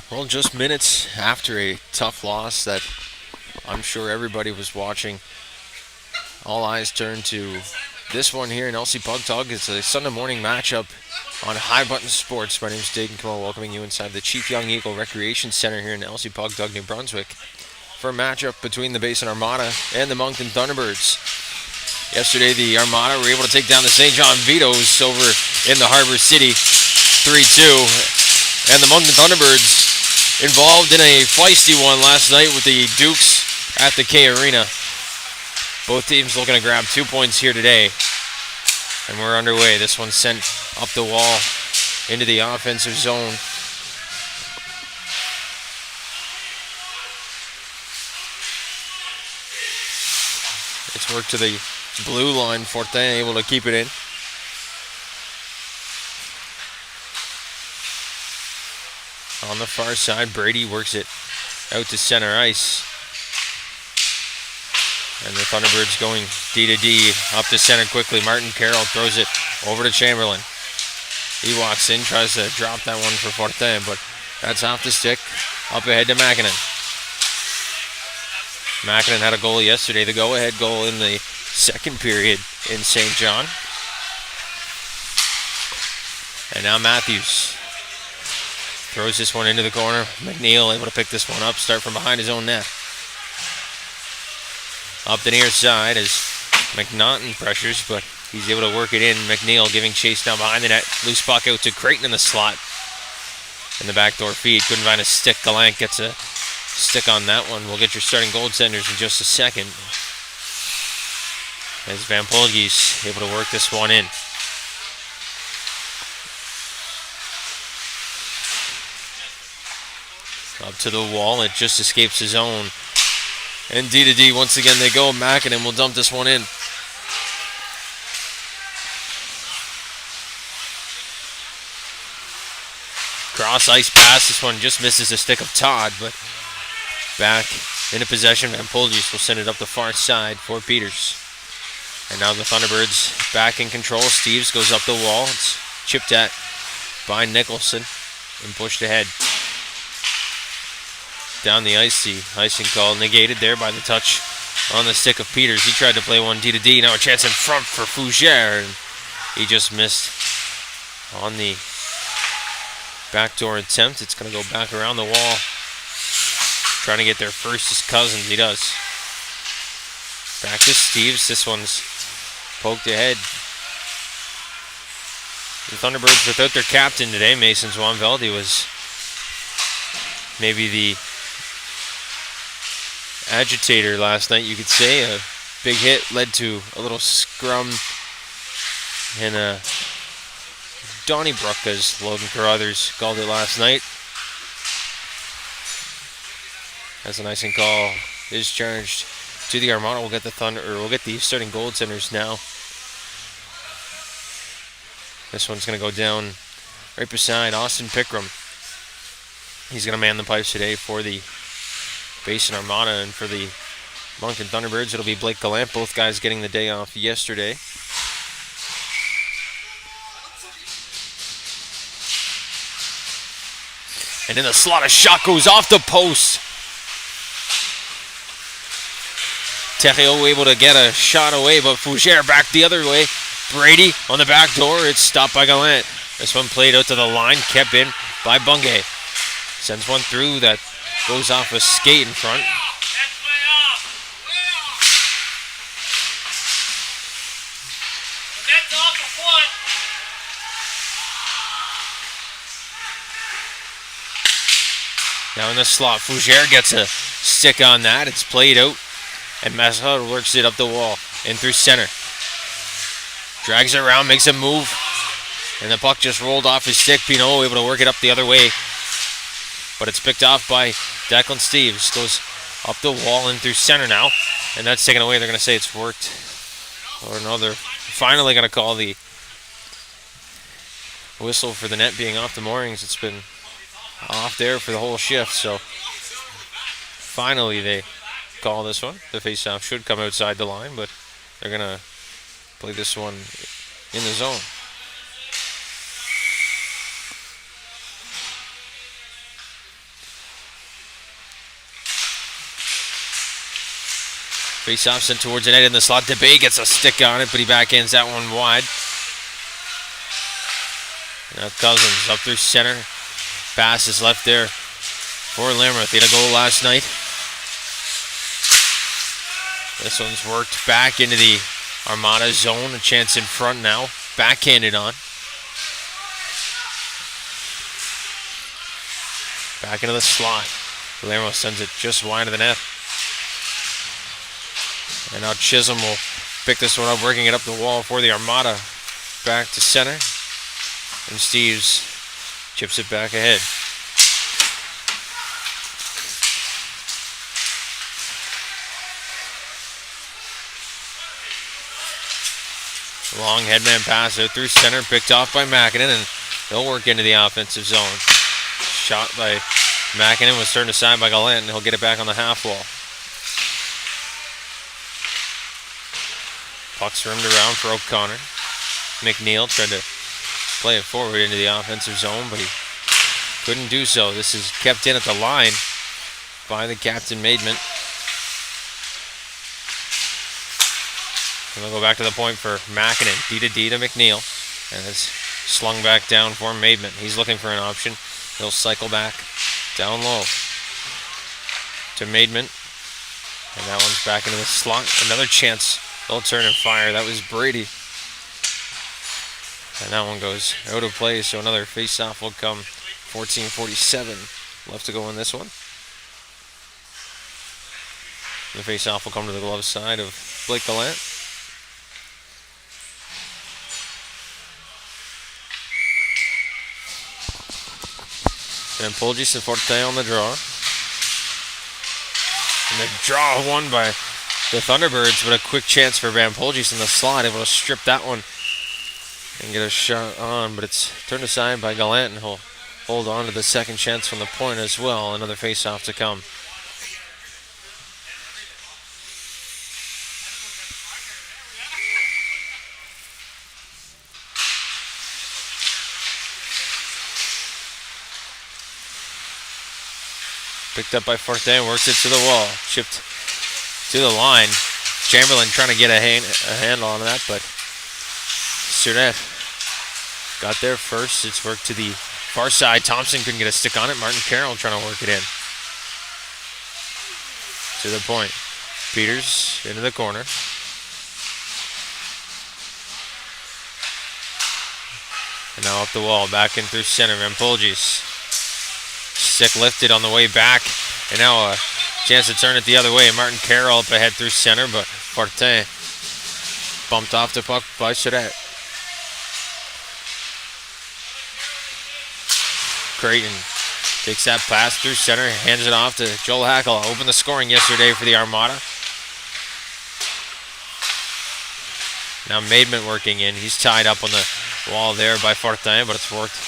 Well, just minutes after a tough loss that I'm sure everybody was watching, all eyes turn to this one here in LC Pugtug. It's a Sunday morning matchup on High Button Sports. My name is Dayton Cole, welcoming you inside the Chief Young Eagle Recreation Center here in LC Pugtug, New Brunswick, for a matchup between the Basin Armada and the Moncton Thunderbirds. Yesterday, the Armada were able to take down the St. John Vitoes over in the Harbor City 3-2, and the Moncton Thunderbirds involved in a feisty one last night with the Dukes at the K Arena. Both teams looking to grab 2 points here today, and we're underway. This one sent up the wall into the offensive zone. It's worked to the blue line. Fortin able to keep it in. On the far side, Brady works it out to center ice. And the Thunderbirds going D to D up to center quickly. Martin Carroll throws it over to Chamberlain. He walks in, tries to drop that one for Fortin, but that's off the stick. Up ahead to Makinen. Makinen had a goal yesterday, the go-ahead goal in the second period in St. John. And now Matthews throws this one into the corner. McNeil able to pick this one up, start from behind his own net. Up the near side as McNaughton pressures, but he's able to work it in. McNeil giving chase down behind the net. Loose puck out to Creighton in the slot. In the backdoor feed, couldn't find a stick. Gallant gets a stick on that one. We'll get your starting goaltenders in just a second, as Van Polge's able to work this one in. Up to the wall, it just escapes his own. And D to D once again they go. Makinen will dump this one in. Cross ice pass. This one just misses the stick of Todd, but back into possession. Van Polge's will send it up the far side for Peters. And now the Thunderbirds back in control. Steves goes up the wall. It's chipped at by Nicholson and pushed ahead. Down the ice, the icing call negated there by the touch on the stick of Peters. He tried to play one D to D. Now a chance in front for Fougere, and he just missed on the backdoor attempt. It's going to go back around the wall. Trying to get there first is Cousins. He does. Back to Steves. This one's poked ahead. The Thunderbirds without their captain today, Mason Zwanveld. He was maybe the agitator last night, you could say. A big hit led to a little scrum and a Donnybrook, as Logan Carruthers called it last night. As an icing call is charged to the Armada. We'll get the starting goaltenders now. This one's going to go down right beside Austin Pickram. He's going to man the pipes today for the Basin Armada, and for the Moncton Thunderbirds, it'll be Blake Gallant. Both guys getting the day off yesterday. And in the slot, a shot goes off the post. Theriault able to get a shot away, but Fougere back the other way. Brady on the back door. It's stopped by Gallant. This one played out to the line, kept in by Bungay. Sends one through that goes off a skate in front. Now in the slot, Fougere gets a stick on that. It's played out, and Massad works it up the wall in through center. Drags it around, makes a move, and the puck just rolled off his stick. Pinot able to work it up the other way, but it's picked off by Declan Steves. Goes up the wall and through center now, and that's taken away. They're going to say it's worked. Or no, they're finally going to call the whistle for the net being off the moorings. It's been off there for the whole shift, so finally they call this one. The faceoff should come outside the line, but they're going to play this one in the zone. Face off sent towards the net in the slot. DeBay gets a stick on it, but he backhands that one wide. Now Cousins up through center. Pass is left there for Limerick. They had a goal last night. This one's worked back into the Armada zone. A chance in front now. Backhanded on. Back into the slot. Guillermo sends it just wide of the net. And now Chisholm will pick this one up, working it up the wall for the Armada. Back to center. And Steves chips it back ahead. Long headman pass out through center, picked off by Makinen, and he'll work into the offensive zone. Shot by Makinen was turned aside by Gallant, and he'll get it back on the half wall. Puck's rimmed around for O'Connor. McNeil tried to play it forward into the offensive zone, but he couldn't do so. This is kept in at the line by the captain, Maidment. And they'll go back to the point for Makinen. D to McNeil. And it's slung back down for Maidment. He's looking for an option. He'll cycle back down low to Maidment. And that one's back into the slot. Another chance. They'll turn and fire. That was Brady. And that one goes out of play, so another face-off will come. 14:47 left to go in this one. The face-off will come to the glove side of Blake Gallant. And Polgis and Forte on the draw. And the draw won by the Thunderbirds, but a quick chance for Van Polgis in the slot, able to strip that one and get a shot on, but it's turned aside by Gallant, and he'll hold on to the second chance from the point as well. Another face-off to come. Picked up by Forte and works it to the wall. Chipped to the line. Chamberlain trying to get a handle on that, but Surdet got there first. It's worked to the far side. Thompson couldn't get a stick on it. Martin Carroll trying to work it in. To the point. Peters into the corner. And now up the wall. Back in through center. Rampolgis. Stick lifted on the way back. And now a chance to turn it the other way. Martin Carroll up ahead through center, but Fortin bumped off the puck by Surdet. Creighton takes that pass through center, hands it off to Joel Hackle. Opened the scoring yesterday for the Armada. Now Maidment working in. He's tied up on the wall there by Fortin, but it's worked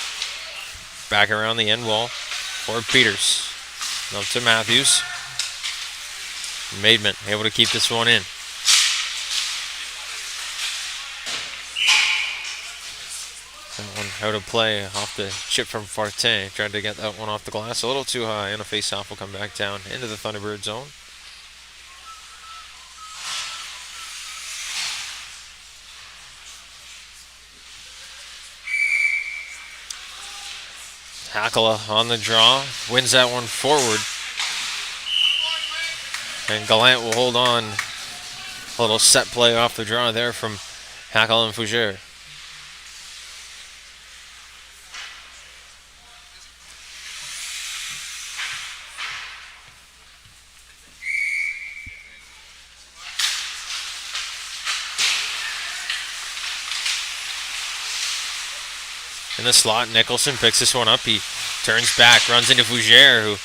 back around the end wall for Peters. Up to Matthews. Maidment able to keep this one in. That one out of play off the chip from Fortin. Tried to get that one off the glass a little too high, and a face-off will come back down into the Thunderbird zone. Hakala on the draw, wins that one forward. And Gallant will hold on. A little set play off the draw there from Hackle and Fougere. In the slot, Nicholson picks this one up. He turns back, runs into Fougere, who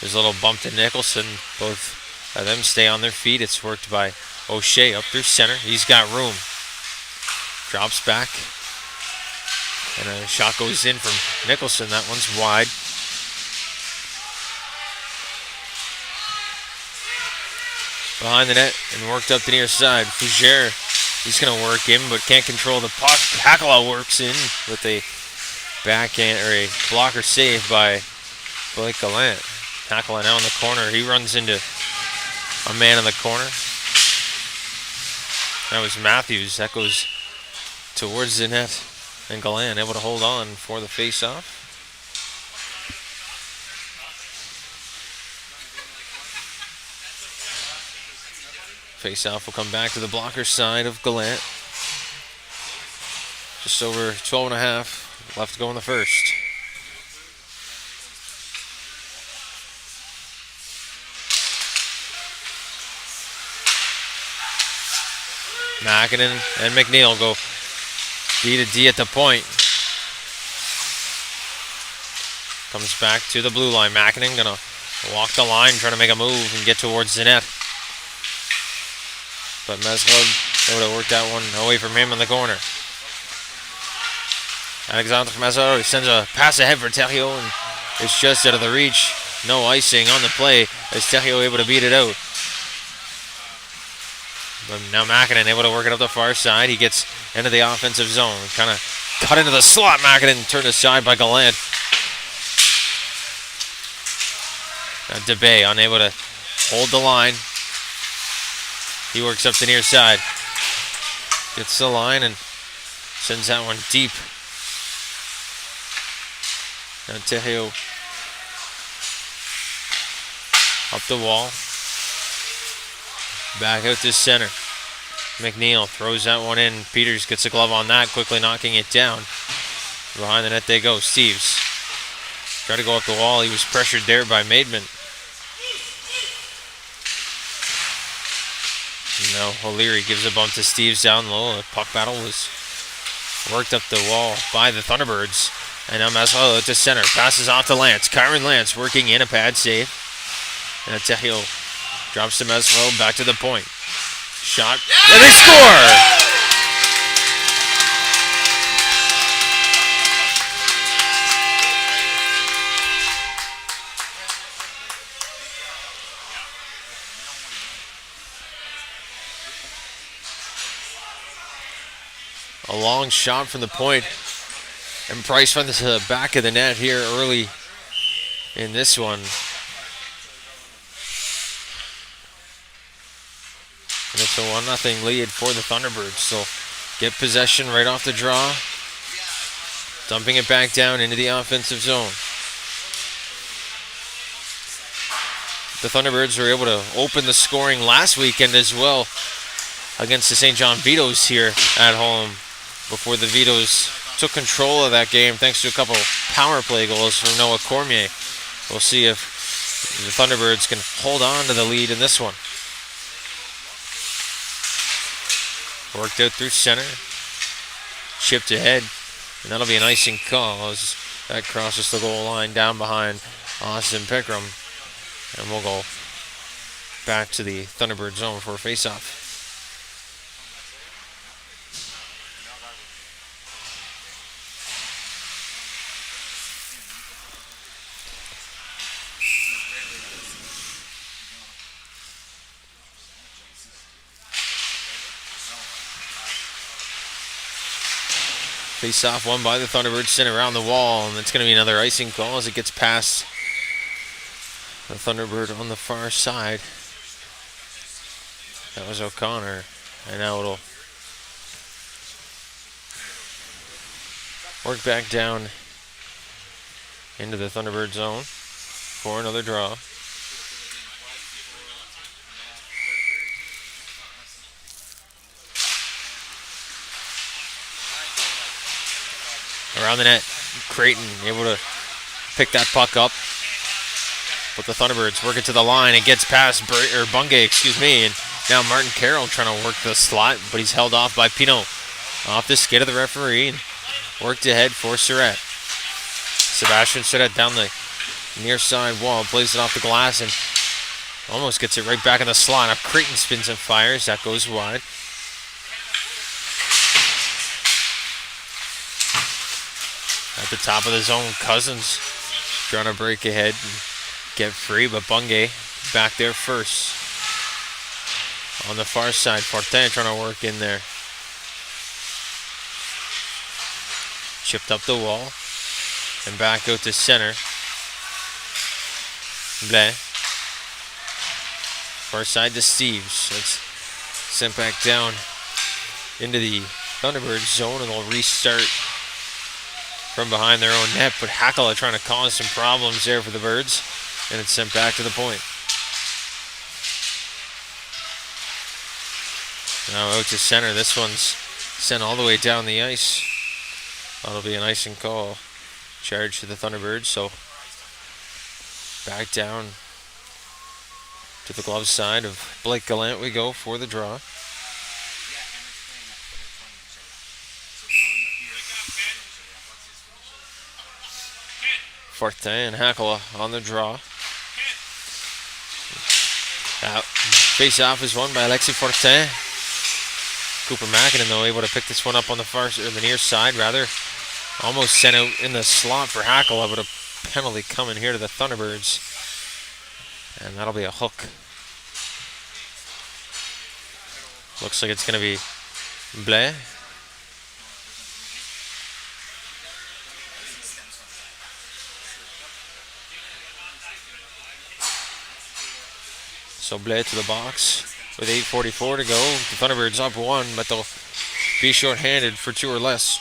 is a little bump to Nicholson. Both of them stay on their feet. It's worked by O'Shea up through center. He's got room. Drops back. And a shot goes in from Nicholson. That one's wide. Behind the net and worked up the near side. Fougere, he's going to work in, but can't control the puck. Hakala works in with a backhand or a blocker save by Blake Gallant. Hakala now in the corner. He runs into a man in the corner. That was Matthews. That goes towards the net. And Galan able to hold on for the face-off. Face-off will come back to the blocker side of Gallant. Just over 12 and a half left to go in the first. Mackinnon and McNeil go D to D at the point. Comes back to the blue line. Mackinnon gonna walk the line, trying to make a move and get towards the net. But Mesrod able to work that one away from him in the corner. Alexandre Mesrod sends a pass ahead for Theriault, and it's just out of the reach. No icing on the play as Theriault able to beat it out. But now Mackinnon able to work it up the far side. He gets into the offensive zone. Kind of cut into the slot. Mackinnon turned aside by Gallant. DeBay unable to hold the line. He works up the near side. Gets the line and sends that one deep. Now Theriault up the wall. Back out to center. McNeil throws that one in. Peters gets a glove on that, quickly knocking it down. Behind the net they go. Steves tried to go up the wall. He was pressured there by Maidman. Now O'Leary gives a bump to Steves down low. The puck battle was worked up the wall by the Thunderbirds. And now Maslow to center. Passes off to Lance. Kyron Lance working in a pad save. And Theriault drops to Maslow. Back to the point. Shot. And they score! A long shot from the point. And Price finds the back of the net here early in this one. And it's a 1-0 lead for the Thunderbirds. So get possession right off the draw. Dumping it back down into the offensive zone. The Thunderbirds were able to open the scoring last weekend as well against the St. John Vitoes here at home before the Vitoes took control of that game thanks to a couple power play goals from Noah Cormier. We'll see if the Thunderbirds can hold on to the lead in this one. Worked out through center. Chipped ahead. And that'll be an icing call as that crosses the goal line down behind Austin Pickram. And we'll go back to the Thunderbird zone for a face-off. Face-off won by the Thunderbirds, sent around the wall, and it's going to be another icing call as it gets past the Thunderbird on the far side. That was O'Connor, and now it'll work back down into the Thunderbird zone for another draw. Around the net, Creighton able to pick that puck up. But the Thunderbirds work it to the line. It gets past Bungay, and now Martin Carroll trying to work the slot, but he's held off by Pinot. Off the skid of the referee, and worked ahead for Surratt. Sebastian Surratt down the near side wall, plays it off the glass, and almost gets it right back in the slot. Now Creighton spins and fires. That goes wide. At the top of the zone, Cousins trying to break ahead and get free, but Bungay back there first. On the far side, Fortin trying to work in there. Chipped up the wall and back out to center. Blais Far side to Steves. It's sent back down into the Thunderbirds zone, and they'll restart from behind their own net. But Hakala trying to cause some problems there for the Birds, and it's sent back to the point. Now out to center. This one's sent all the way down the ice. That'll be an icing call. Charge to the Thunderbirds, so back down to the glove side of Blake Gallant we go for the draw. Fortin and Hakala on the draw. Face off is won by Alexis Fortin. Cooper Mackinnon, though, able to pick this one up on the far, or the near side, rather. Almost sent out in the slot for Hakala, but a penalty coming here to the Thunderbirds. And that'll be a hook. Looks like it's going to be Blais. So Blais to the box with 8:44 to go. The Thunderbirds up one, but they'll be short-handed for 2 or less.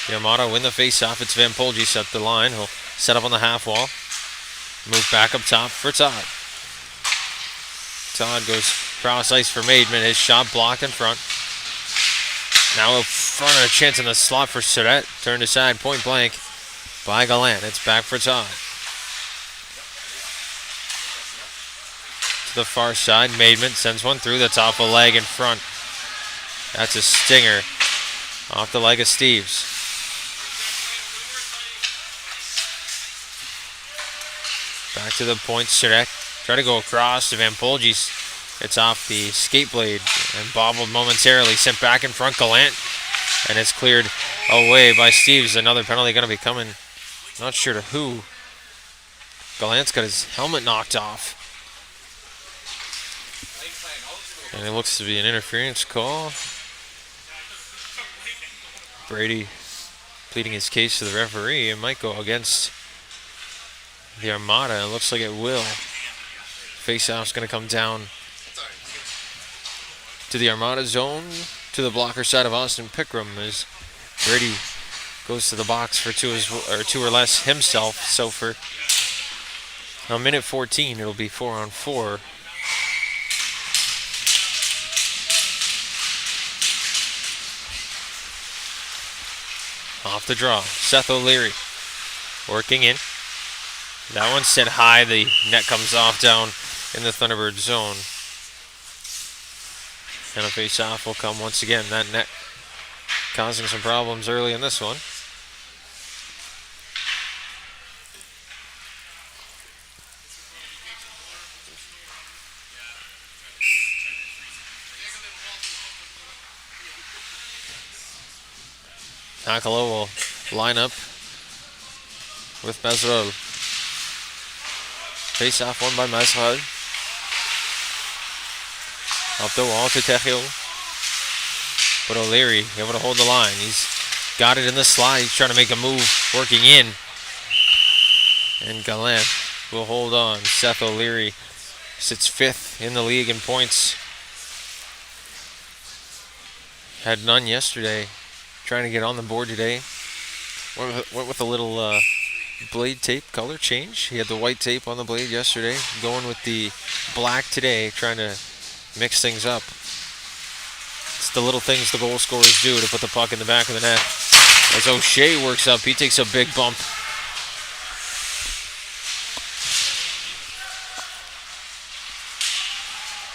The Armada win the face-off. It's Van Polgis at the line. He'll set up on the half wall. Move back up top for Todd. Todd goes cross ice for Maidman. His shot blocked in front. Now in front of a chance in the slot for Surratt. Turned aside point blank by Gallant. It's back for Todd. To the far side, Maidman sends one through. That's off a leg in front. That's a stinger off the leg of Steves. Back to the point, Surratt. Try to go across to Van Polgis. It's off the skate blade and bobbled momentarily. Sent back in front, Gallant. And it's cleared away by Steves. Another penalty going to be coming. Not sure to who. Gallant's got his helmet knocked off. And it looks to be an interference call. Brady pleading his case to the referee. It might go against the Armada. It looks like it will. Face-off's going to come down to the Armada zone, to the blocker side of Austin Pickram, as Brady goes to the box for 2 or less himself. So for a minute 14, it'll be 4-on-4. Off the draw, Seth O'Leary working in. That one set high. The net comes off down in the Thunderbird zone. And a face-off will come once again. That net causing some problems early in this one. Hakala will line up with Mesrol. Face off one by Mesrol. Up the wall to Tehil. But O'Leary able to hold the line. He's got it in the slide. He's trying to make a move, working in. And Gallant will hold on. Seth O'Leary sits 5th in the league in points. Had none yesterday. Trying to get on the board today. Went with a little blade tape color change. He had the white tape on the blade yesterday. Going with the black today, trying to mix things up. It's the little things the goal scorers do to put the puck in the back of the net. As O'Shea works up, he takes a big bump.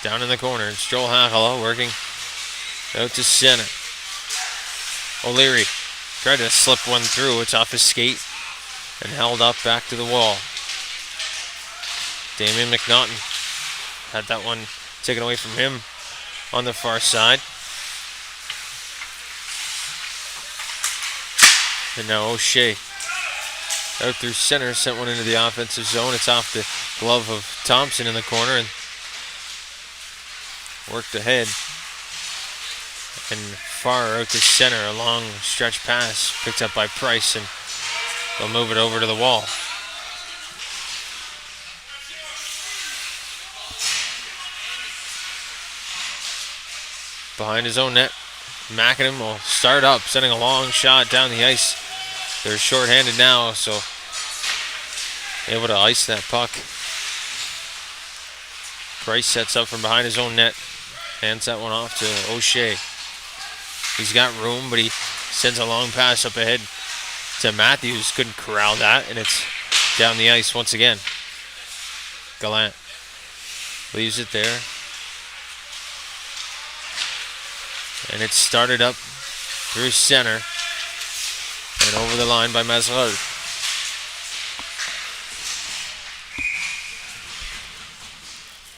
Down in the corner, it's Joel Hakala working out to center. O'Leary tried to slip one through. It's off his skate and held up back to the wall. Damian McNaughton had that one taken away from him on the far side. And now O'Shea out through center, sent one into the offensive zone. It's off the glove of Thompson in the corner and worked ahead. And far out to center, a long stretch pass picked up by Price, and they'll move it over to the wall. behind his own net. Mackinnon will start up, sending a long shot down the ice. They're short-handed now, so able to ice that puck. Price sets up from behind his own net. Hands that one off to O'Shea. He's got room, but he sends a long pass up ahead to Matthews. Couldn't corral that, and it's down the ice once again. Gallant leaves it there. And it's started up through center and over the line by Mazerol.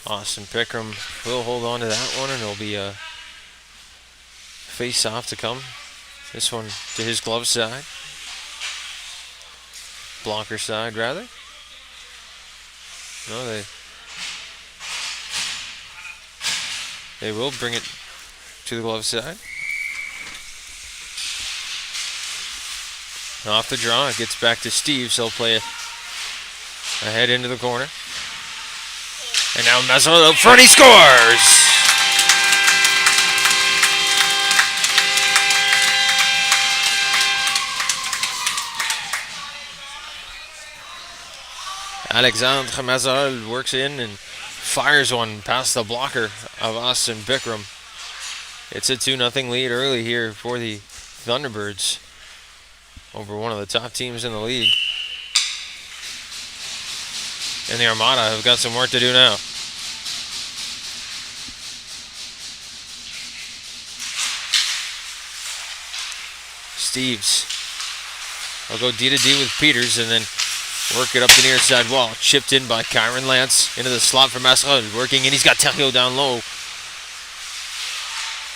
Austin Pickram will hold on to that one, and it'll be a face-off to come. This one to his glove side. Blocker side, rather. No, they will bring it to the glove side. Off the draw, it gets back to Steve, so he'll play it ahead into the corner. And now Mazerol up front, he scores! Alexandre Mazerol works in and fires one past the blocker of Austin Pickram. It's a 2-0 lead early here for the Thunderbirds over one of the top teams in the league. And the Armada have got some work to do now. Steves will go D to D with Peters and then work it up the near side wall. Chipped in by Kyron Lance into the slot for Mazerol. Working in, he's got Theriault down low.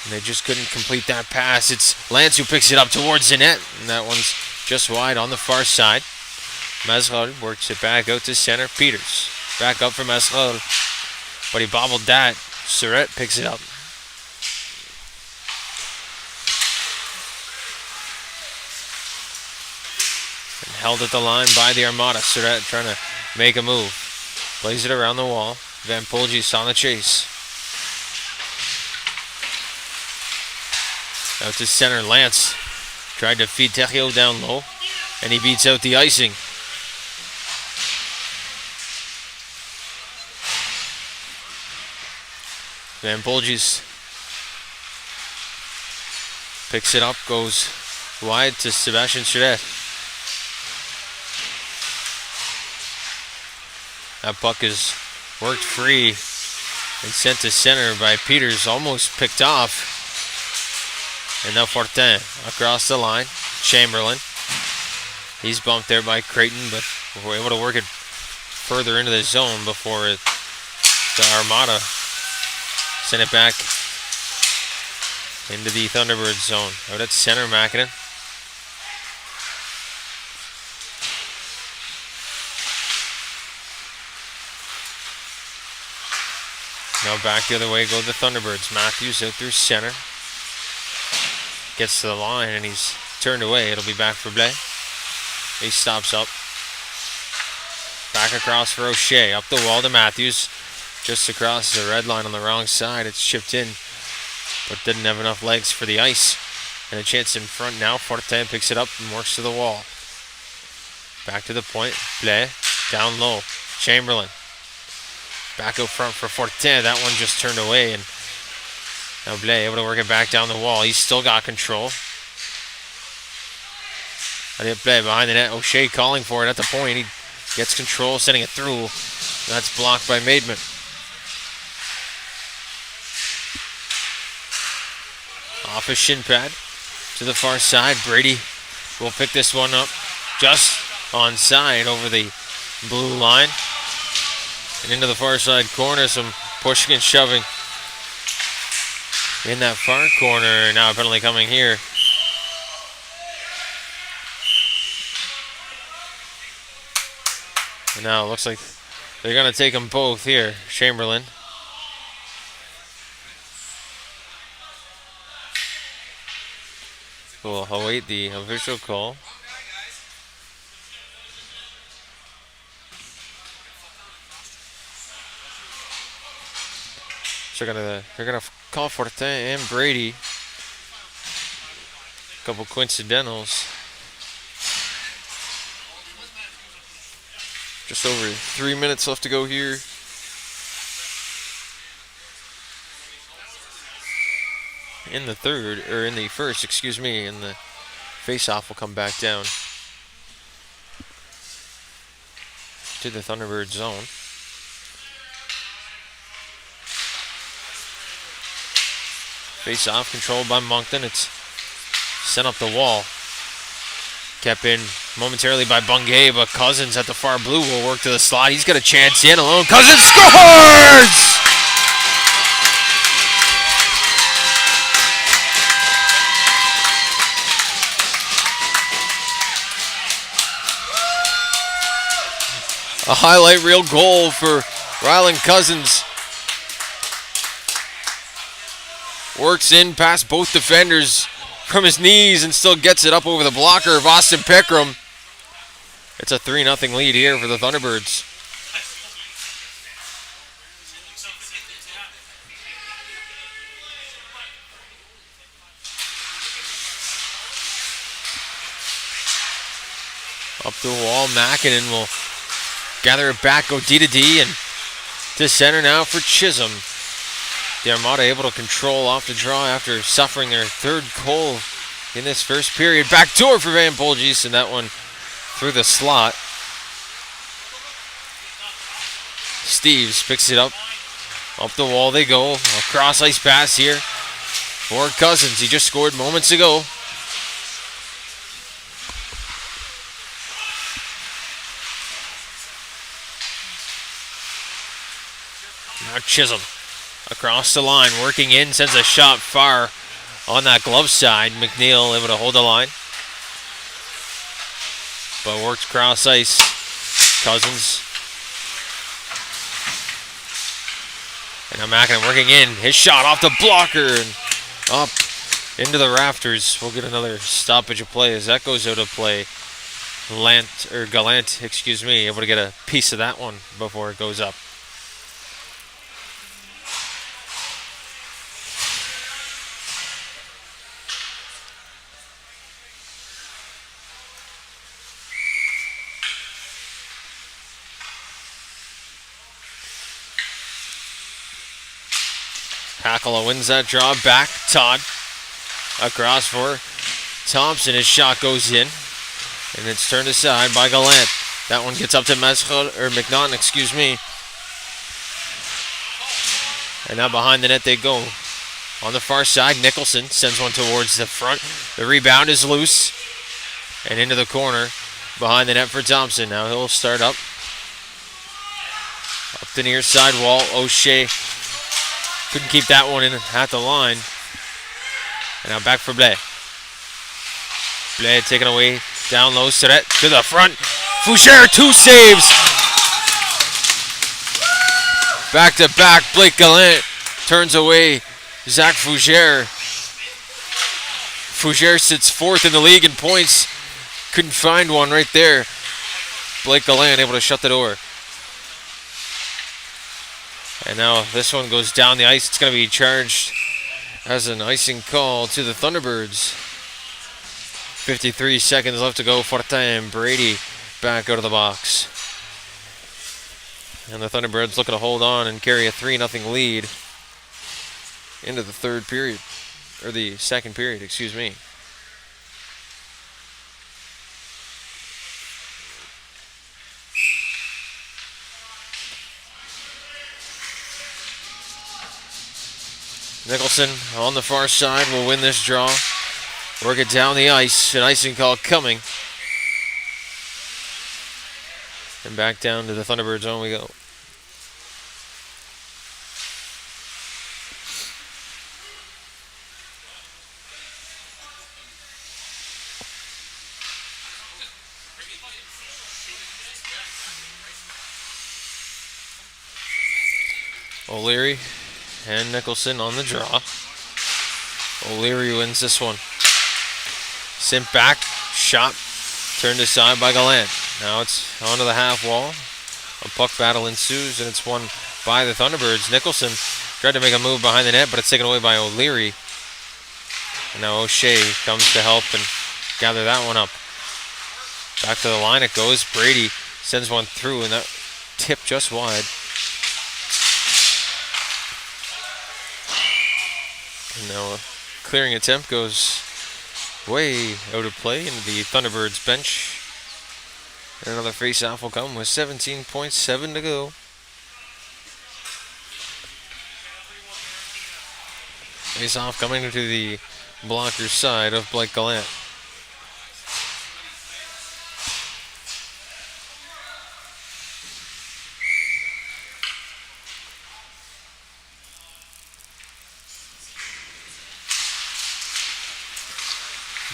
And they just couldn't complete that pass. It's Lance who picks it up towards the net. And that one's just wide on the far side. Mazerol works it back out to center. Peters back up for Mazerol. But he bobbled that. Surratt picks it up. And held at the line by the Armada. Surratt trying to make a move. Plays it around the wall. Van Polgis on the chase. Out to center, Lance tried to feed Theriault down low, and he beats out the icing. Van Polgis picks it up, goes wide to Sebastian Surratt. That puck is worked free and sent to center by Peters, almost picked off. And now Fortin across the line. Chamberlain. He's bumped there by Creighton, but we're able to work it further into the zone before the Armada sent it back into the Thunderbirds zone. Out at center, Mackinnon. Now back the other way go the Thunderbirds. Matthews out through center. Gets to the line and he's turned away. It'll be back for Blais. He stops up. Back across for O'Shea. Up the wall to Matthews. Just across the red line on the wrong side. It's chipped in, but didn't have enough legs for the ice. And a chance in front now. Fortin picks it up and works to the wall. Back to the point. Blais down low. Chamberlain. Back out front for Fortin. That one just turned away, and now Blais able to work it back down the wall. He's still got control. Blais behind the net. O'Shea calling for it at the point. He gets control, sending it through. That's blocked by Maidman. Off a shin pad to the far side. Brady will pick this one up just onside over the blue line. And into the far side corner, some pushing and shoving in that far corner. Now a penalty coming here. And now it looks like they're going to take them both here. Chamberlain. We'll await the official call. So they're gonna call Fortin and Brady. A couple coincidentals. Just over 3 minutes left to go here. In the third, or in the first, excuse me, and the face-off will come back down to the Thunderbird zone. Face-off controlled by Moncton. It's sent up the wall. Kept in momentarily by Bungay, but Cousins at the far blue will work to the slot. He's got a chance in alone. Cousins scores! A highlight reel goal for Rylan Cousins. Works in past both defenders from his knees and still gets it up over the blocker of Austin Pickram. It's a 3-0 lead here for the Thunderbirds. Up the wall, Mackinnon will gather it back, go D to D, and to center now for Chisholm. The Armada able to control off the draw after suffering their third goal in this first period. Backdoor for Van Polges, and that one through the slot. Steves picks it up. Up the wall they go. A cross ice pass here for Cousins. He just scored moments ago. Now Chisholm across the line, working in, sends a shot far on that glove side. McNeil able to hold the line, but works cross ice. Cousins. And now Mackinnon working in. His shot off the blocker and up into the rafters. We'll get another stoppage of play as that goes out of play. Gallant, excuse me, able to get a piece of that one before it goes up. Hakala wins that draw back. Todd across for Thompson. His shot goes in, and it's turned aside by Gallant. That one gets up to McNaughton, excuse me. And now behind the net they go. On the far side, Nicholson sends one towards the front. The rebound is loose and into the corner behind the net for Thompson. Now he'll start up the near side wall. O'Shea couldn't keep that one in at the line. And now back for Blais. Blais taken away down low. Surrett to the front. Fougere, 2 saves. Back to back. Blake Gallant turns away Zach Fougere. Fougere sits 4th in the league in points. Couldn't find one right there. Blake Gallant able to shut the door. And now this one goes down the ice. It's going to be charged as an icing call to the Thunderbirds. 53 seconds left to go. Fortin Brady back out of the box. And the Thunderbirds looking to hold on and carry a 3-0 lead into the third period. Or the second period, excuse me. Nicholson on the far side will win this draw. Work it down the ice. An icing call coming. And back down to the Thunderbird zone we go. O'Leary and Nicholson on the draw. O'Leary wins this one. Sent back, shot, turned aside by Gallant. Now it's onto the half wall. A puck battle ensues, and it's won by the Thunderbirds. Nicholson Tried to make a move behind the net, but it's taken away by O'Leary. And now O'Shea comes to help and gather that one up. Back to the line it goes. Brady sends one through, and that tip just wide. And now a clearing attempt goes way out of play into the Thunderbirds bench. And another face-off will come with 17.7 to go. Face-off coming to the blocker side of Blake Gallant.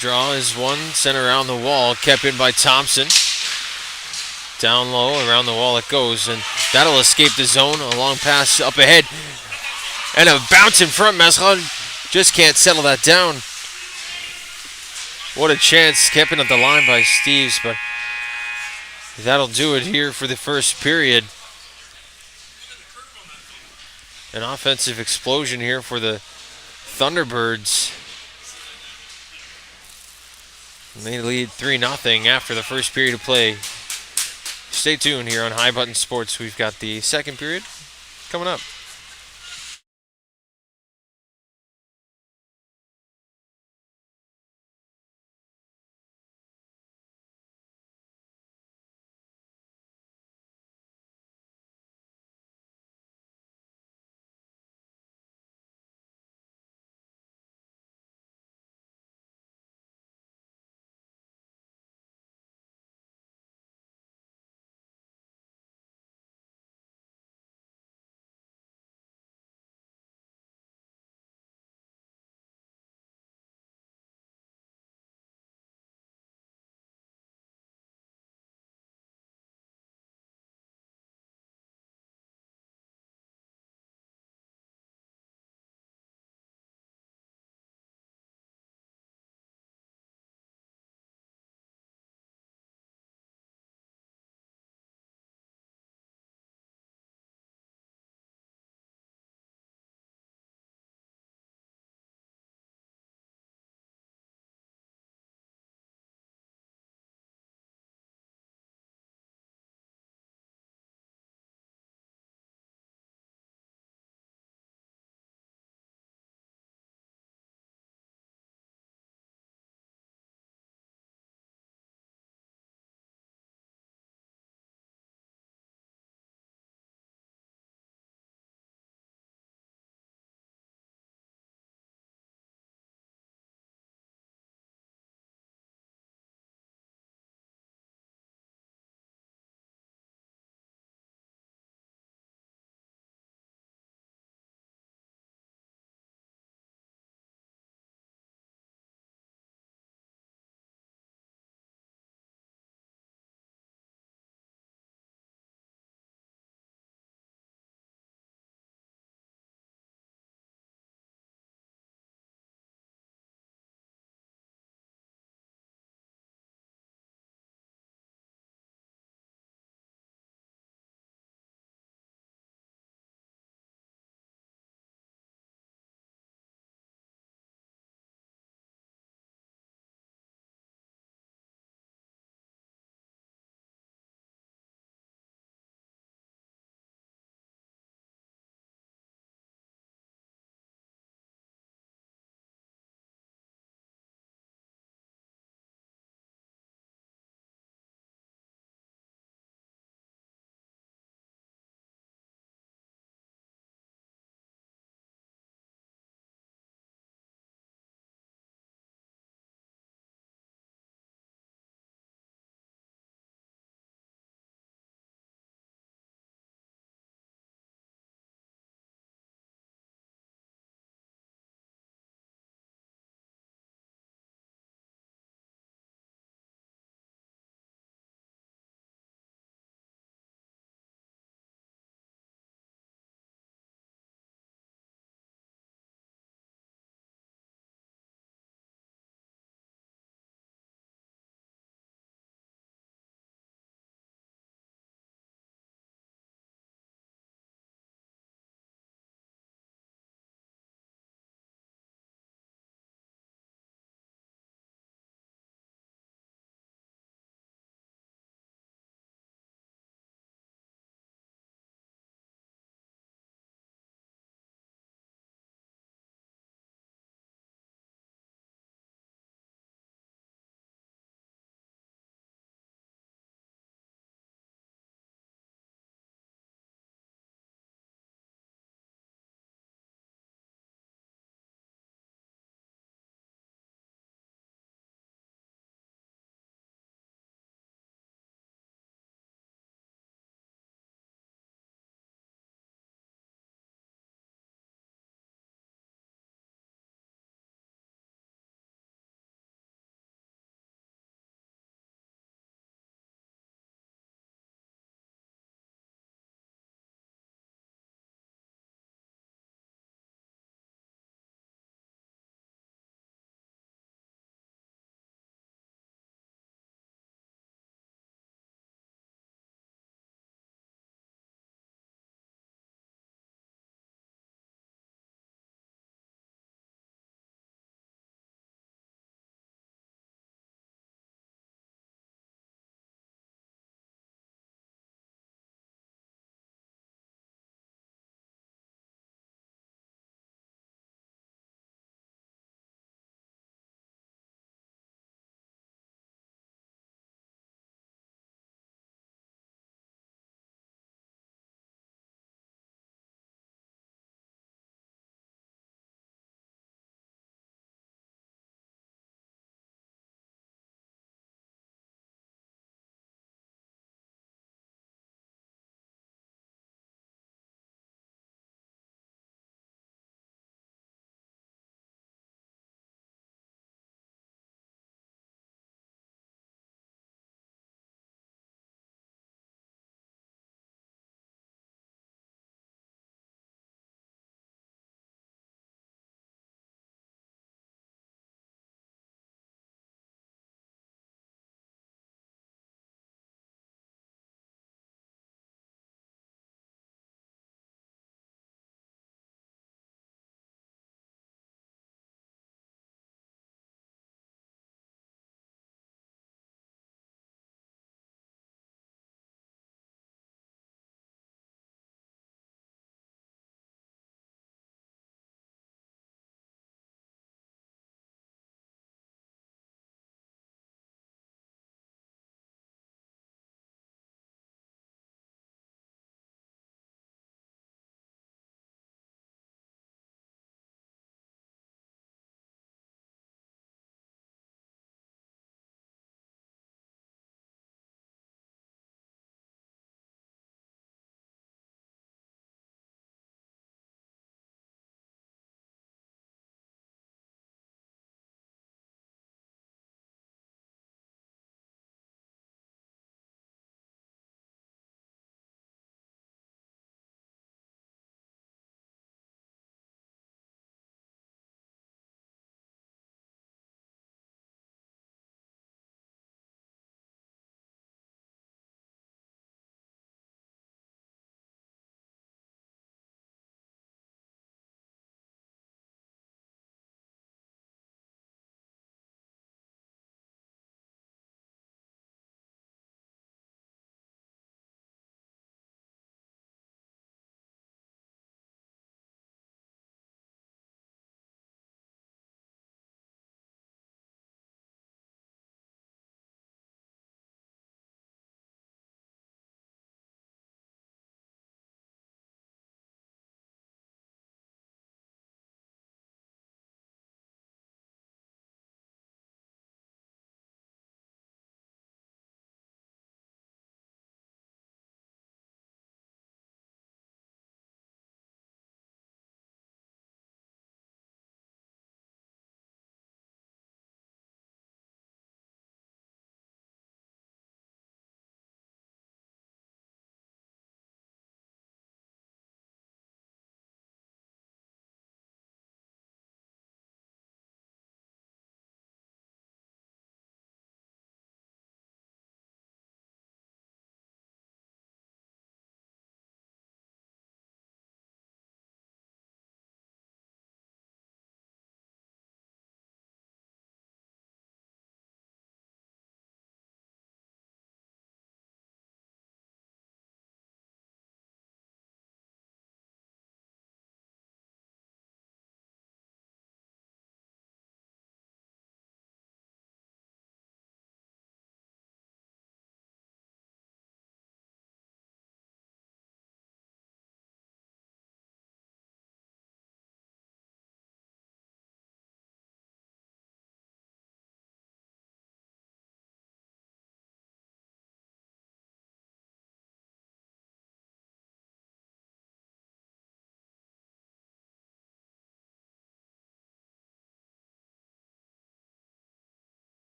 Draw is one, sent around the wall, kept in by Thompson. Down low, around the wall it goes, and that'll escape the zone. A long pass up ahead, and a bounce in front. Masron just can't settle that down. What a chance, kept in at the line by Steves, but that'll do it here for the first period. An offensive explosion here for the Thunderbirds. And they lead 3-0 after the first period of play. Stay tuned here on High Button Sports. We've got the second period coming up.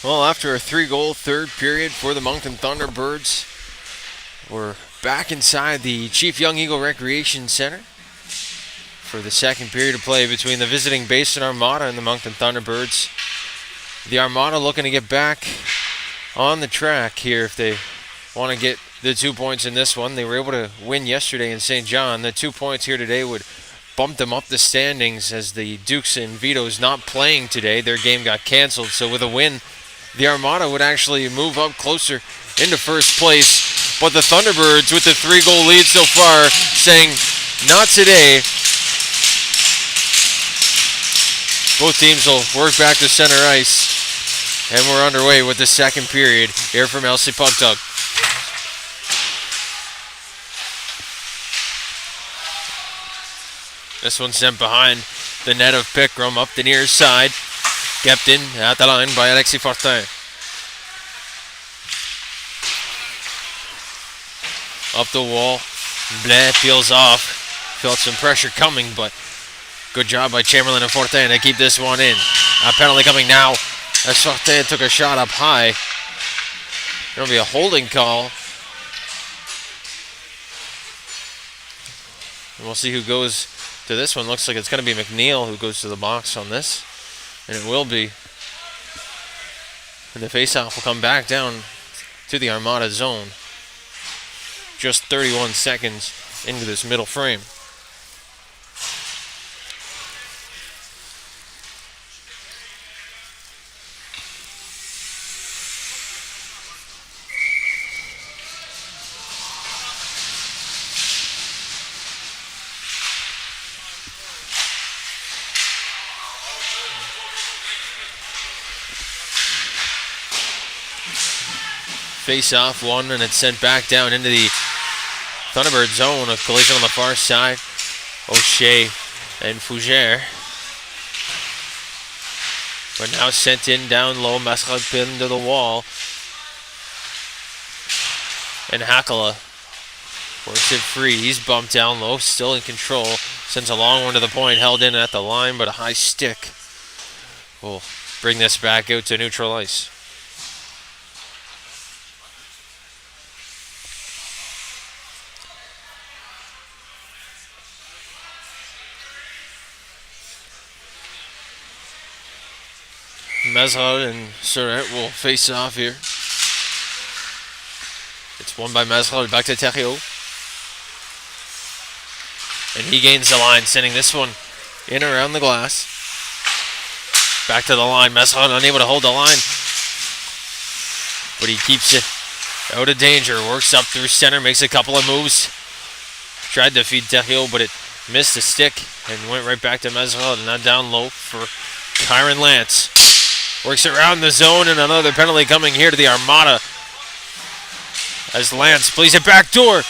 Well, after a 3-goal third period for the Moncton Thunderbirds, we're back inside the Chief Young Eagle Recreation Center for the second period of play between the visiting Basin Armada and the Moncton Thunderbirds. The Armada looking to get back on the track here if they want to get the 2 points in this one. They were able to win yesterday in St. John. The 2 points here today would bump them up the standings as the Dukes and Vito's not playing today. Their game got canceled, so with a win, the Armada would actually move up closer into first place. But the Thunderbirds with the 3-goal lead so far saying, not today. Both teams will work back to center ice. And we're underway with the second period here from LC Pugtug. This one sent behind the net of Pickram up the near side. Kept in at the line by Alexis Fortin. Up the wall. Blais peels off. Felt some pressure coming, but good job by Chamberlain and Fortin to keep this one in. A penalty coming now as Fortin took a shot up high. There'll be a holding call. And we'll see who goes to this one. Looks like it's going to be McNeil who goes to the box on this. And it will be. And the faceoff will come back down to the Armada zone. Just 31 seconds into this middle frame. Face-off one, and it's sent back down into the Thunderbird zone. A collision on the far side. O'Shea and Fougere. But now sent in down low. Masrad pinned to the wall. And Hakala works it free. He's bumped down low, still in control. Sends a long one to the point, held in at the line, but a high stick will bring this back out to neutral ice. Mesrad and Surratt will face off here. It's won by Mesrad, back to Theriault. And he gains the line, sending this one in around the glass. Back to the line, Mesrad unable to hold the line. But he keeps it out of danger, works up through center, makes a couple of moves. Tried to feed Theriault, but it missed the stick and went right back to Mesrad, and now down low for Kyron Lance. Works around the zone, and another penalty coming here to the Armada as Lance plays it back door.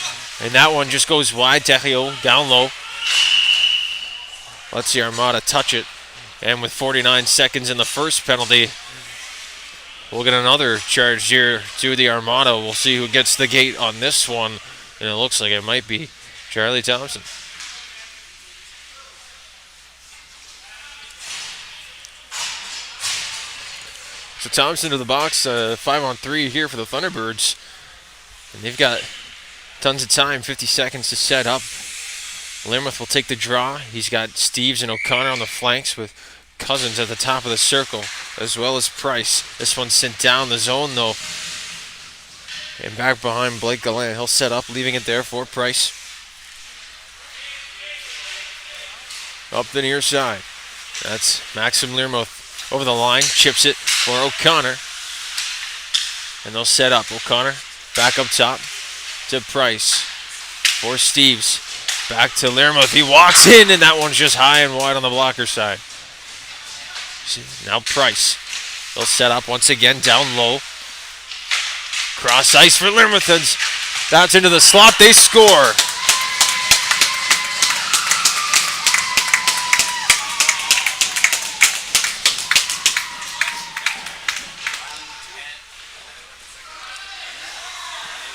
And that one just goes wide. Theriault down low. Let's the Armada touch it. And with 49 seconds in the first penalty, we'll get another charge here to the Armada. We'll see who gets the gate on this one. And it looks like it might be Charlie Thompson. So Thompson to the box, 5-on-3 here for the Thunderbirds. And they've got tons of time, 50 seconds to set up. Learmouth will take the draw. He's got Steves and O'Connor on the flanks with Cousins at the top of the circle, as well as Price. This one's sent down the zone, though. And back behind Blake Gallant. He'll set up, leaving it there for Price. Up the near side. That's Maxim Learmouth over the line, chips it for O'Connor. And they'll set up. O'Connor back up top to Price for Steves. Back to Learmouth. He walks in, and that one's just high and wide on the blocker side. Now Price. They'll set up once again down low. Cross ice for Learmouth. That's into the slot. They score.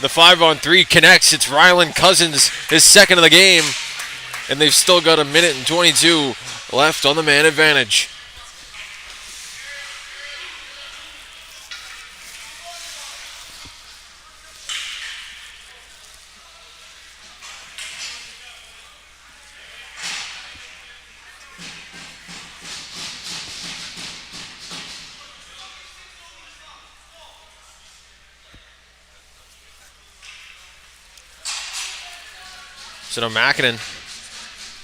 The 5-on-3 connects. It's Ryland Cousins, his second of the game. And they've still got a minute and 22 left on the man advantage. So now Mackinnon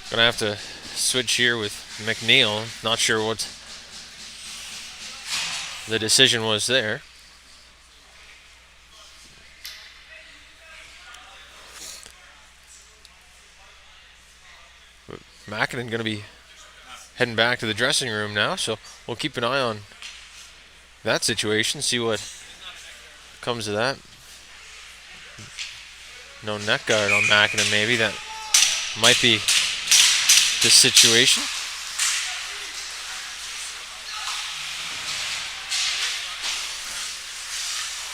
gonna have to switch here with McNeil. Not sure what the decision was there. But Mackinnon gonna be heading back to the dressing room now, so we'll keep an eye on that situation, see what comes of that. No neck guard on Mackinnon, maybe. That might be the situation.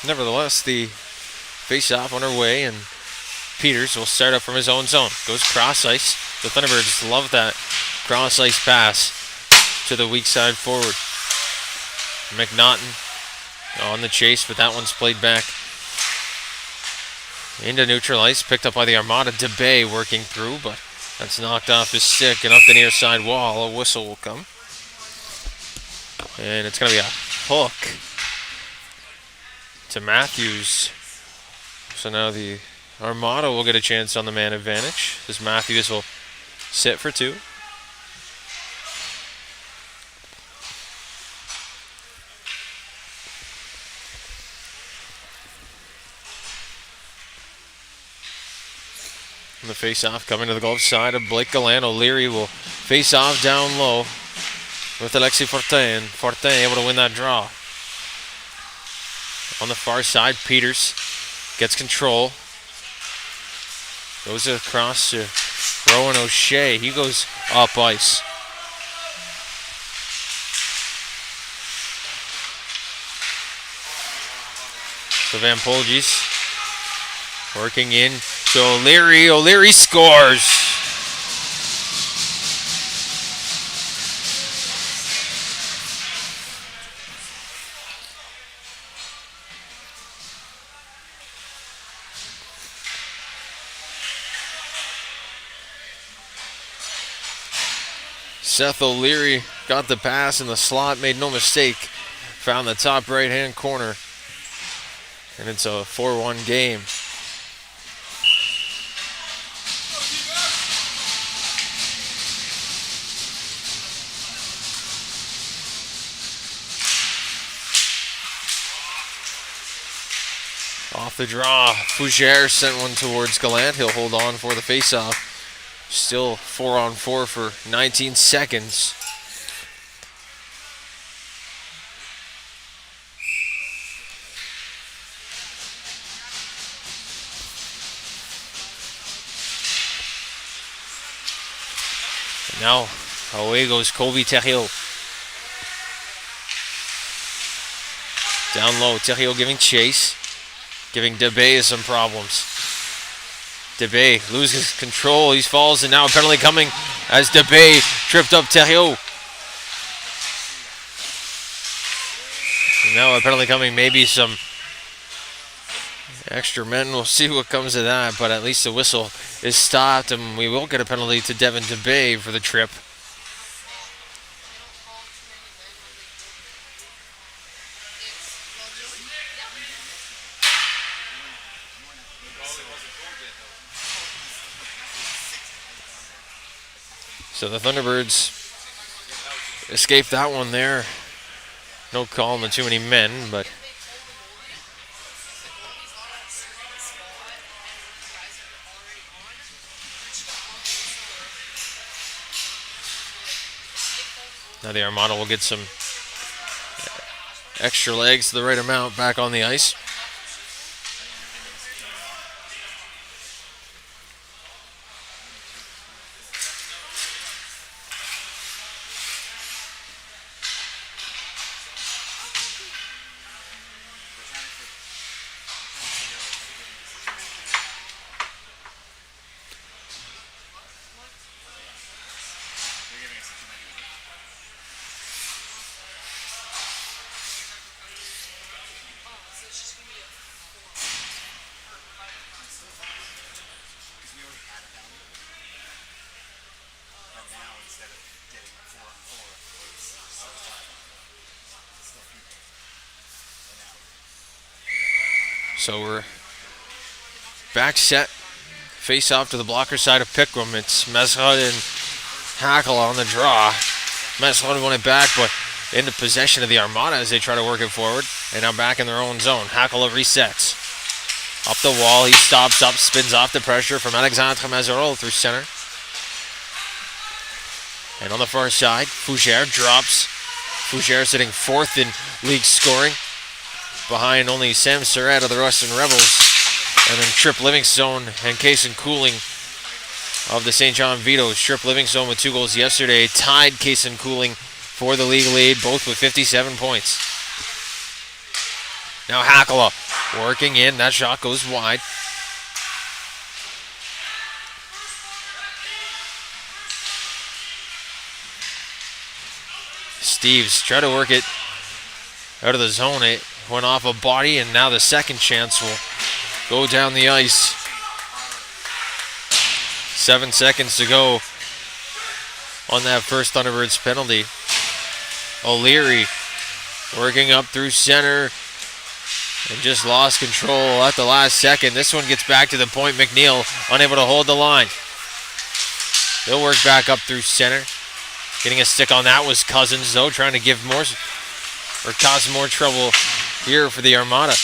Nevertheless, the face-off underway, and Peters will start up from his own zone. Goes cross ice. The Thunderbirds love that cross ice pass to the weak side forward. McNaughton on the chase, but that one's played back into neutral ice. Picked up by the Armada. DeBay working through, but that's knocked off his stick and up the near side wall. A whistle will come. And it's going to be a hook to Matthews. So now the Armada will get a chance on the man advantage, as Matthews will sit for two. And the face-off coming to the glove side of Blake Gallant. O'Leary will face off down low with Alexis Fortin. Fortin able to win that draw. On the far side, Peters gets control. Goes across to Rowan O'Shea. He goes up ice. So Van Polges working in to O'Leary. O'Leary scores. Seth O'Leary got the pass in the slot, made no mistake. Found the top right-hand corner. And it's a 4-1 game. Off the draw, Fougere sent one towards Gallant. He'll hold on for the faceoff. Still 4-on-4 for 19 seconds. And now away goes Colby Thériault. Down low, Thériault giving chase. Giving DeBay some problems. DeBay loses control. He falls, and now a penalty coming as DeBay tripped up Thériault. And now a penalty coming. Maybe some extra men. We'll see what comes of that, but at least the whistle is stopped, and we will get a penalty to Devin DeBay for the trip. So the Thunderbirds escaped that one there. No call on the too many men, but now the Armada will get some extra legs to the right amount back on the ice. So we're back set, face off to the blocker side of Pickram. It's Mesrod and Hackle on the draw. Mesrod won it back, but into possession of the Armada as they try to work it forward. And now back in their own zone. Hackle resets. Up the wall, he stops up, spins off the pressure from Alexandre Mazarol through center. And on the far side, Fougère drops. Fougère sitting fourth in league scoring, behind only Sam Surratt of the Ruston Rebels. And then Tripp Livingstone and Kaysen Cooling of the St. John Vito's. Tripp Livingstone with 2 goals yesterday tied Kaysen Cooling for the league lead, both with 57 points. Now Hackala working in. That shot goes wide. Steves try to work it out of the zone. It went off a body, and now the second chance will go down the ice. 7 seconds to go on that first Thunderbirds penalty. O'Leary working up through center and just lost control at the last second. This one gets back to the point. McNeil unable to hold the line. They'll work back up through center. Getting a stick on that was Cousins, though, trying to give more or cause more trouble here for the Armada.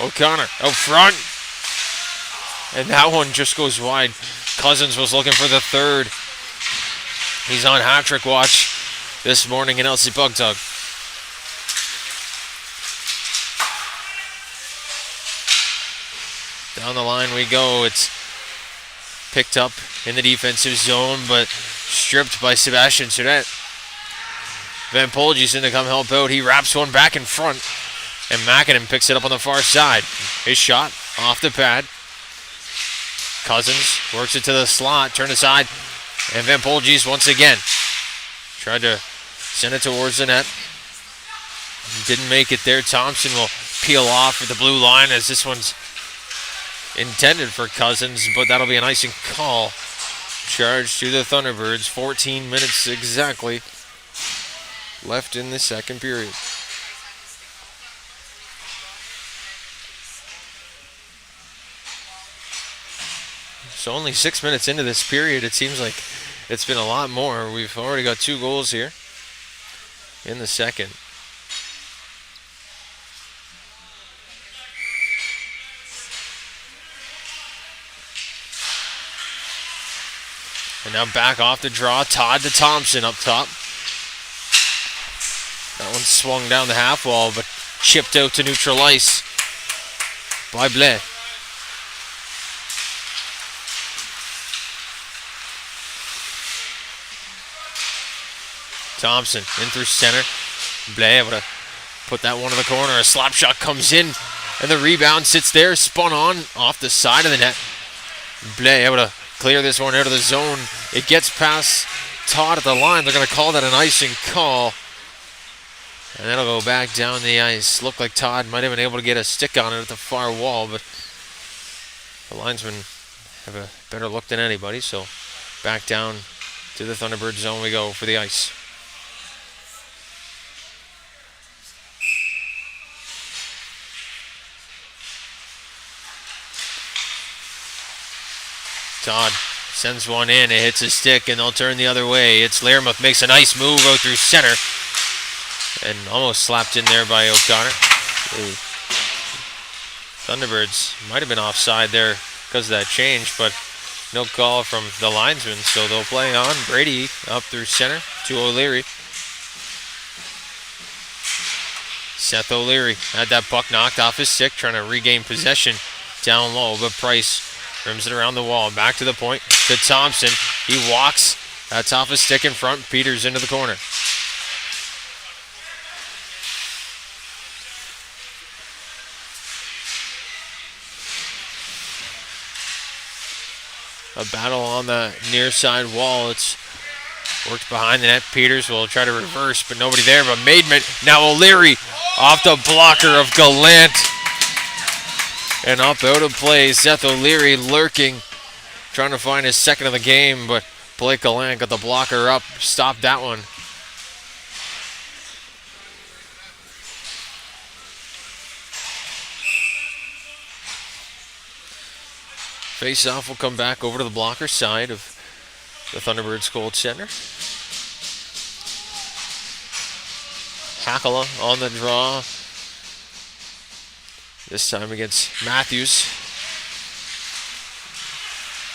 O'Connor out front. And that one just goes wide. Cousins was looking for the third. He's on hat-trick watch this morning in LC Pugtug. Down the line we go. It's picked up in the defensive zone, but stripped by Sebastian Surratt. Van Polge's in to come help out. He wraps one back in front, and Mackinnon picks it up on the far side. His shot off the pad. Cousins works it to the slot, turn aside, and Van Polge's once again tried to send it towards the net. Didn't make it there. Thompson will peel off at the blue line as this one's intended for Cousins, but that'll be an icing call. Charge to the Thunderbirds. 14 minutes exactly left in the second period. So only 6 minutes into this period, it seems like it's been a lot more. We've already got 2 goals here in the second. And now back off the draw. Todd to Thompson up top. That one swung down the half wall, but chipped out to neutral ice by Blais. Thompson in through center. Blais able to put that one in the corner. A slap shot comes in, and the rebound sits there, spun on off the side of the net. Blais able to clear this one out of the zone. It gets past Todd at the line. They're going to call that an icing call. And that'll go back down the ice. Looked like Todd might have been able to get a stick on it at the far wall, but the linesmen have a better look than anybody. So back down to the Thunderbird zone we go for the ice. Todd sends one in, it hits his stick, and they'll turn the other way. It's Learmouth, makes a nice move out through center, and almost slapped in there by O'Connor. The Thunderbirds might have been offside there because of that change, but no call from the linesman, so they'll play on. Brady up through center to O'Leary. Seth O'Leary had that puck knocked off his stick, trying to regain possession down low, but Price rims it around the wall. Back to the point to Thompson. He walks. That's off his stick in front. Peters into the corner. A battle on the near side wall. It's worked behind the net. Peters will try to reverse, but nobody there but Maidment. Now O'Leary off the blocker of Gallant. And up out of play, Seth O'Leary lurking, trying to find his second of the game, but Blake Gallant got the blocker up, stopped that one. Face-off will come back over to the blocker side of the Thunderbirds goal center. Hakala on the draw. This time against Matthews.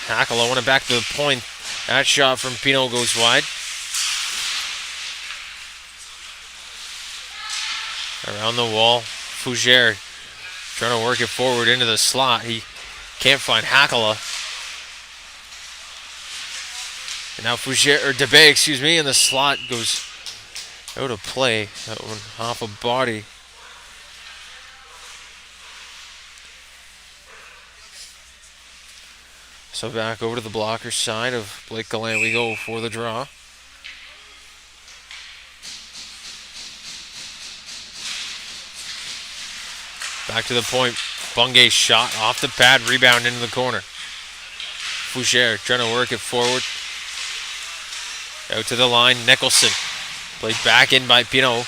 Hakala went back to the point. That shot from Pino goes wide. Around the wall, Fougere trying to work it forward into the slot. He can't find Hakala. And now Fougere, or Debay, excuse me, and the slot goes out of play. That one off a body. So back over to the blocker side of Blake Gallant we go for the draw. Back to the point. Bungay shot off the pad, rebound into the corner. Fougere trying to work it forward. Out to the line, Nicholson. Played back in by Pinot.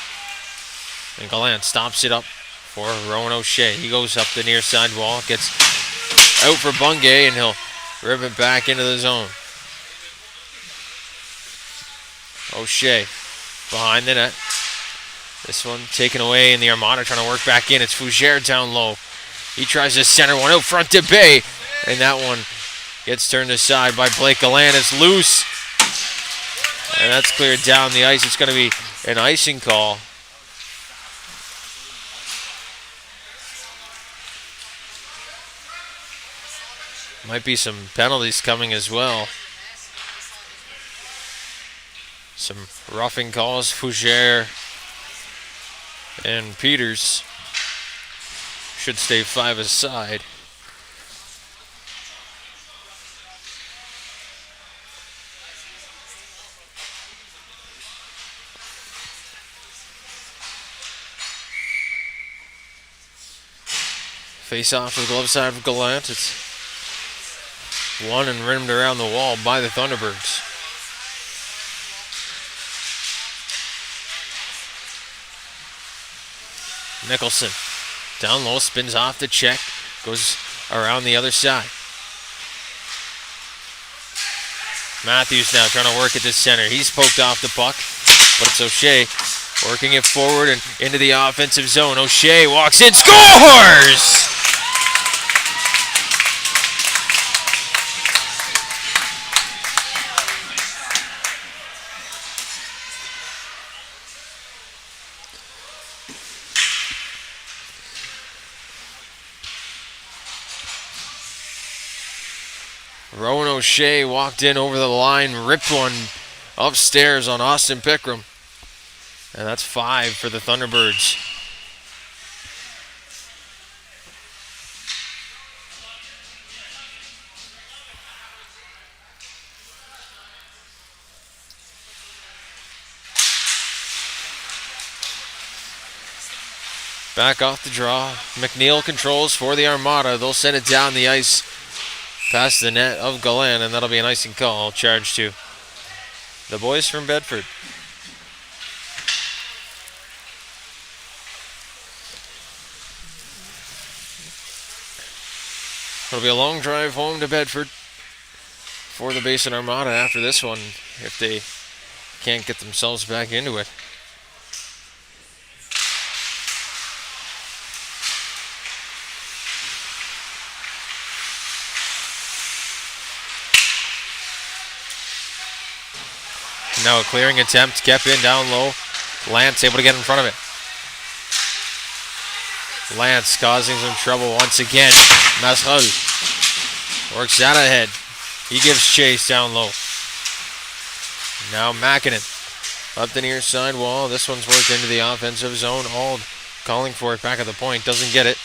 And Gallant stops it up for Rowan O'Shea. He goes up the near side wall, gets out for Bungay, and he'll rip it back into the zone. O'Shea behind the net. This one taken away, and the Armada trying to work back in. It's Fougere down low. He tries to center one out front to Bay, and that one gets turned aside by Blake Gallant. It's loose, and that's cleared down the ice. It's going to be an icing call. Might be some penalties coming as well. Some roughing calls. Fougere and Peters should stay 5 aside. Face off to the glove side of Gallant. It's won and rimmed around the wall by the Thunderbirds. Nicholson down low, spins off the check, goes around the other side. Matthews now trying to work at the center. He's poked off the puck, but it's O'Shea working it forward and into the offensive zone. O'Shea walks in, scores! Rowan O'Shea walked in over the line, ripped one upstairs on Austin Pickram. And that's 5 for the Thunderbirds. Back off the draw. McNeil controls for the Armada. They'll send it down the ice past the net of Gallant, and that'll be an icing call charged to the boys from Bedford. It'll be a long drive home to Bedford for the Basin Armada after this one, if they can't get themselves back into it. Now a clearing attempt, kept in down low. Lance able to get in front of it. Lance causing some trouble once again. Masrol works that ahead. He gives chase down low. Now Makinen up the near side wall. This one's worked into the offensive zone. Auld calling for it back at the point. Doesn't get it.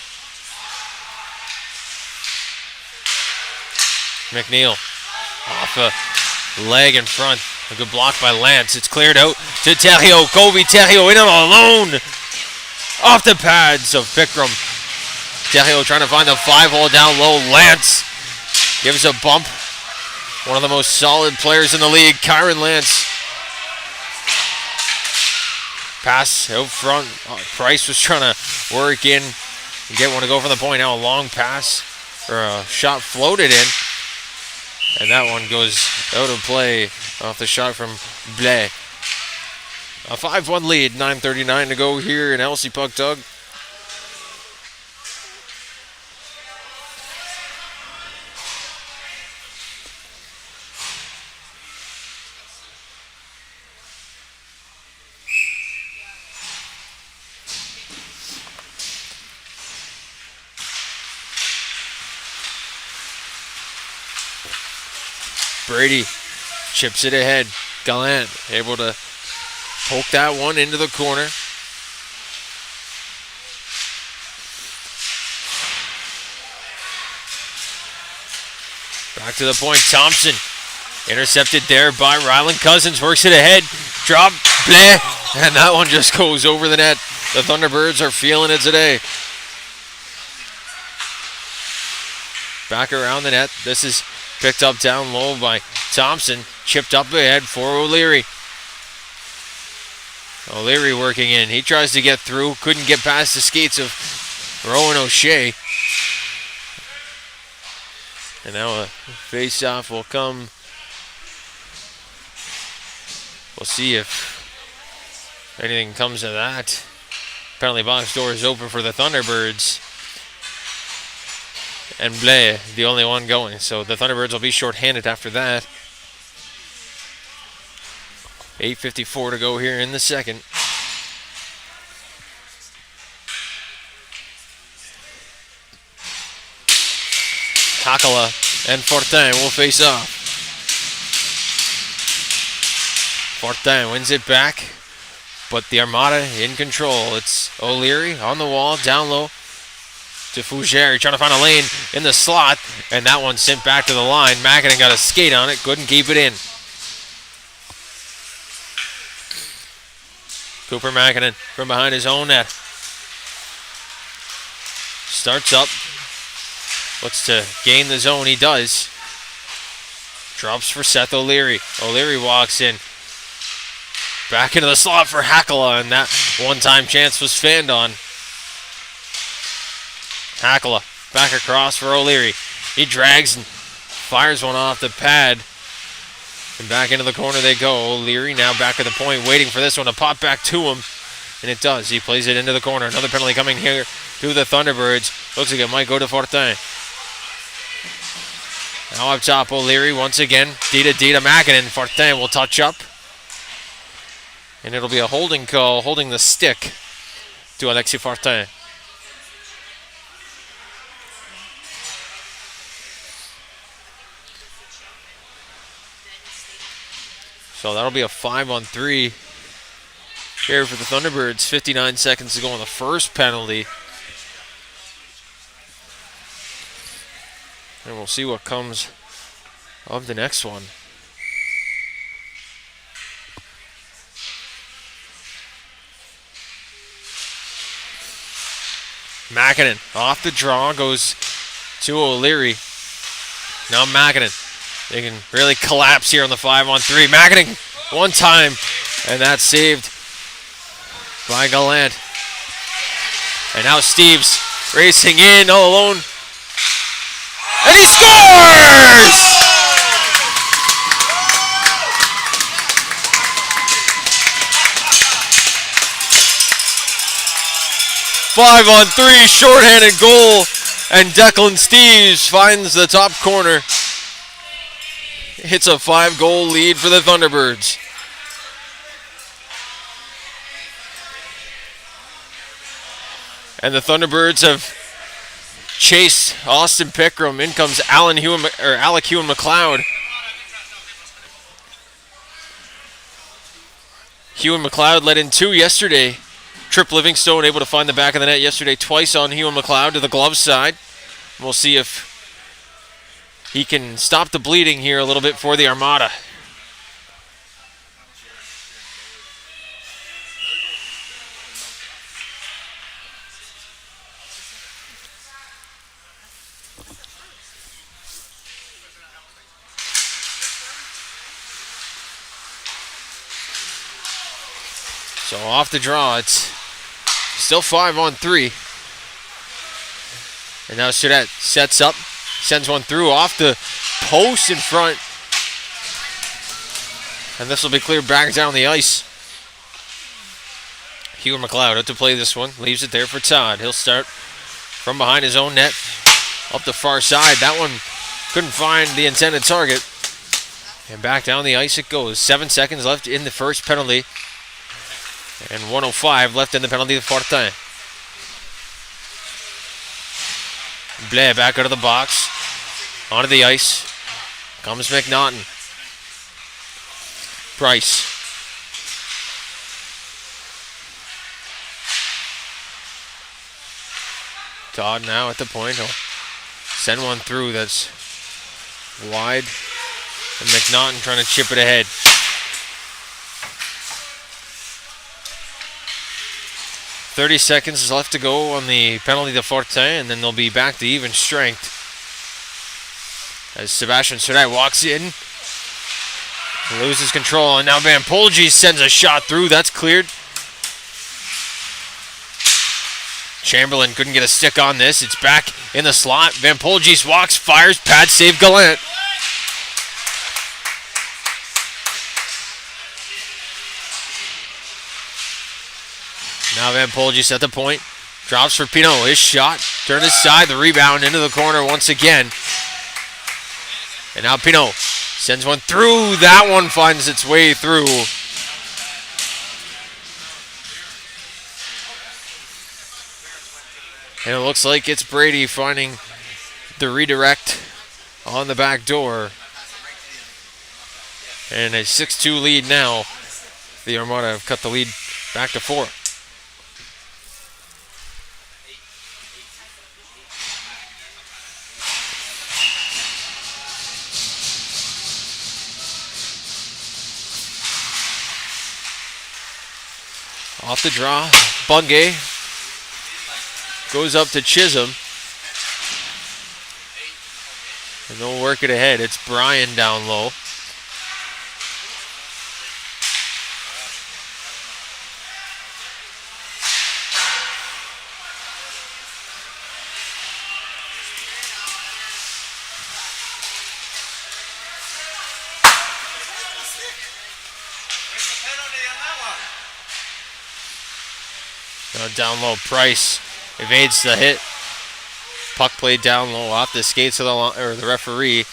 McNeil off a leg in front. A good block by Lance. It's cleared out to Terrio. Kobe Terrio in alone. Off the pads of Pickram. Terrio trying to find the 5-hole down low. Lance gives a bump. One of the most solid players in the league, Kyron Lance. Pass out front. Price was trying to work in and get one to go from the point. Now a long pass, or a shot floated in. And that one goes out of play off the shot from Blais. A 5-1 lead, 9:39 to go here in LC Puck Tug. Brady chips it ahead. Gallant able to poke that one into the corner. Back to the point. Thompson intercepted there by Ryland Cousins. Works it ahead. Drop. Bleh. And that one just goes over the net. The Thunderbirds are feeling it today. Back around the net. This is picked up down low by Thompson. Chipped up ahead for O'Leary. O'Leary working in. He tries to get through. Couldn't get past the skates of Rowan O'Shea. And now a face-off will come. We'll see if anything comes of that. Penalty box door is open for the Thunderbirds. And Blais, the only one going. So the Thunderbirds will be shorthanded after that. 8:54 to go here in the second. Hakala and Fortin will face off. Fortin wins it back, but the Armada in control. It's O'Leary on the wall, down low to Fougere, trying to find a lane in the slot, and that one sent back to the line. Mackinnon got a skate on it, couldn't keep it in. Cooper Mackinnon from behind his own net. Starts up. Looks to gain the zone. He does. Drops for Seth O'Leary. O'Leary walks in. Back into the slot for Hakala, and that one-time chance was fanned on. Hakala back across for O'Leary. He drags and fires one off the pad. And back into the corner they go. O'Leary now back at the point, waiting for this one to pop back to him. And it does. He plays it into the corner. Another penalty coming here to the Thunderbirds. Looks like it might go to Fortin. Now up top, O'Leary once again. D to Mackinnon. Fortin will touch up. And it'll be a holding call, holding the stick to Alexis Fortin. So that'll be a 5-on-3 here for the Thunderbirds. 59 seconds to go on the first penalty. And we'll see what comes of the next one. Mackinnon off the draw, goes to O'Leary. Now Mackinnon. They can really collapse here on the 5-on-3. Mackinnon one time, and that's saved by Gallant. And now Steves racing in all alone. And he scores! 5-on-3 shorthanded goal, and Declan Steves finds the top corner. It's a 5-goal lead for the Thunderbirds. And the Thunderbirds have chased Austin Pickram. In comes Alec Hewan McLeod. Hewan McLeod led in 2 yesterday. Trip Livingstone able to find the back of the net yesterday twice on Hewan McLeod to the glove side. We'll see if he can stop the bleeding here a little bit for the Armada. So off the draw, it's still 5-on-3. And now Surratt sets up, sends one through off the post in front. And this will be cleared back down the ice. Hugh McLeod out to play this one. Leaves it there for Todd. He'll start from behind his own net. Up the far side. That one couldn't find the intended target. And back down the ice it goes. 7 seconds left in the first penalty. And 1:05 left in the penalty of Fortin. Blais back out of the box. Onto the ice. Comes McNaughton. Price. Todd now at the point. He'll send one through that's wide. And McNaughton trying to chip it ahead. 30 seconds left to go on the penalty to Fortin, and then they'll be back to even strength. As Sebastian Surratt walks in, loses control, and now Van Polges sends a shot through. That's cleared. Chamberlain couldn't get a stick on this. It's back in the slot. Van Polges walks, fires, pad save Gallant. Now Van Polges at the point. Drops for Pinot. His shot. Turned aside. The rebound into the corner once again. And now Pinot sends one through. That one finds its way through. And it looks like it's Brady finding the redirect on the back door. And a 6-2 lead now. The Armada have cut the lead back to 4. Off the draw, Bungay goes up to Chisholm. And they'll work it ahead. It's Bryan down low. Now down low, Price evades the hit. Puck played down low off the skates of the referee.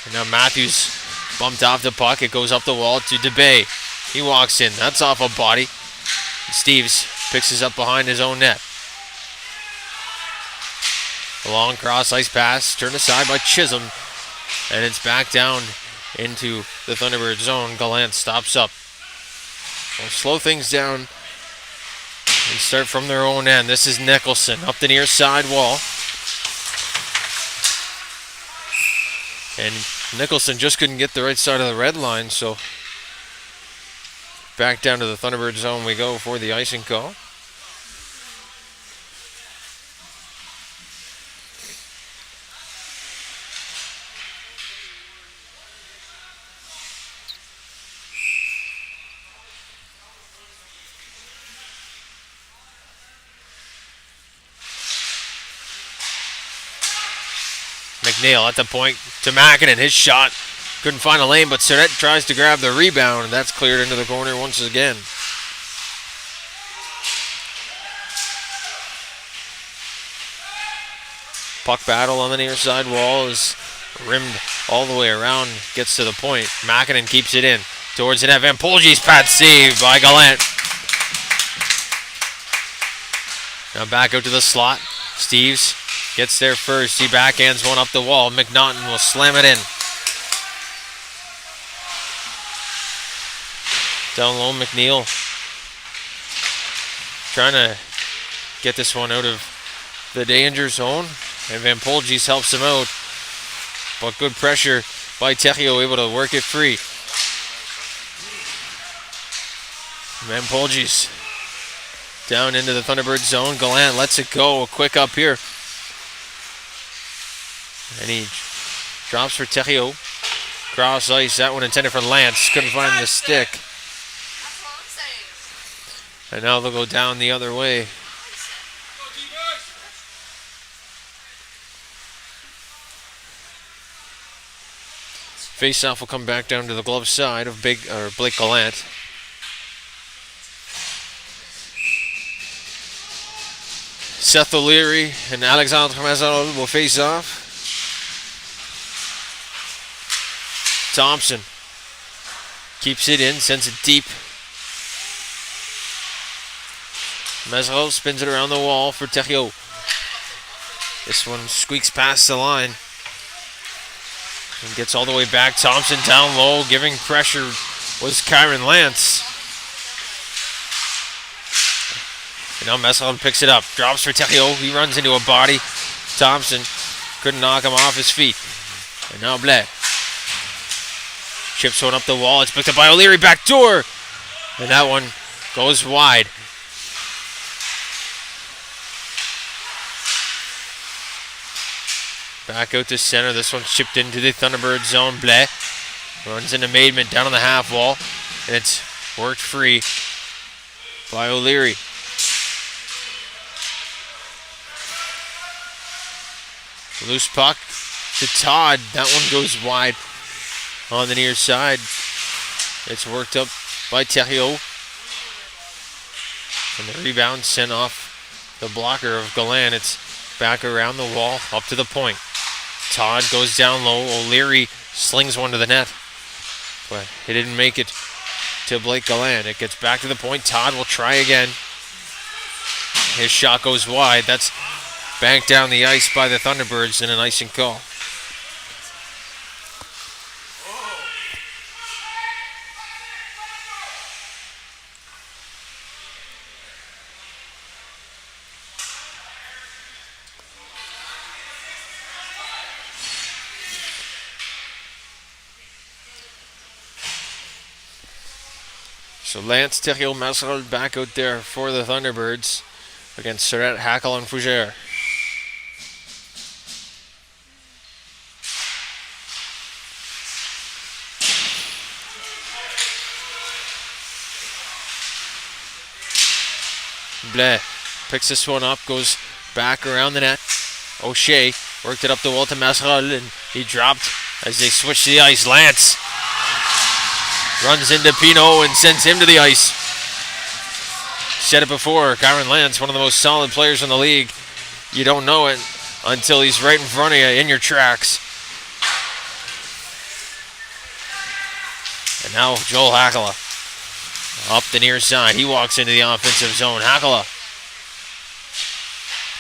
And now Matthews bumped off the puck. It goes up the wall to DeBay. He walks in. That's off a body. Steves picks us up behind his own net. A long cross ice pass turned aside by Chisholm. And it's back down into the Thunderbird zone. Gallant stops up. We'll slow things down and start from their own end. This is Nicholson up the near side wall. And Nicholson just couldn't get the right side of the red line, so back down to the Thunderbird zone we go for the icing call. McNeil at the point to Mackinnon. His shot couldn't find a lane, but Surratt tries to grab the rebound, and that's cleared into the corner once again. Puck battle on the near side wall is rimmed all the way around, gets to the point. Mackinnon keeps it in towards the net. Van Polges pad save by Gallant. Now back out to the slot. Steves gets there first. He backhands one up the wall. McNaughton will slam it in. Down low, McNeil trying to get this one out of the danger zone. And Van Polges helps him out. But good pressure by Terrio, able to work it free. Van Polges down into the Thunderbird zone. Gallant lets it go. Quick up here. And he drops for Terrio. Cross ice. That one intended for Lance. Couldn't find the stick. And now they'll go down the other way. Face-off will come back down to the glove side of Blake Gallant. Seth O'Leary and Alexandre Mazarol will face off. Thompson keeps it in, sends it deep. Mazarol spins it around the wall for Theriault. This one squeaks past the line and gets all the way back. Thompson down low, giving pressure was Kyron Lance. And now Mazarol picks it up, drops for Theriault. He runs into a body. Thompson couldn't knock him off his feet. And now Blais chips one up the wall. It's picked up by O'Leary, back door. And that one goes wide. Back out to center. This one's chipped into the Thunderbird zone. Blais runs into Maidment down on the half wall. And it's worked free by O'Leary. Loose puck to Todd. That one goes wide on the near side. It's worked up by Theriault. And the rebound sent off the blocker of Gallant. It's back around the wall, up to the point. Todd goes down low. O'Leary slings one to the net, but he didn't make it to Blake Gallant. It gets back to the point. Todd will try again. His shot goes wide. That's banked down the ice by the Thunderbirds in an icing call. So Lance, Theriault, Mazarol back out there for the Thunderbirds against Surratt, Hackle, and Fougère. Blais picks this one up, goes back around the net. O'Shea worked it up the wall to Mazarol, and he dropped as they switch to the ice. Lance runs into Pino and sends him to the ice. Said it before, Kyron Lance, one of the most solid players in the league. You don't know it until he's right in front of you in your tracks. And now Joel Hackala up the near side. He walks into the offensive zone. Hackala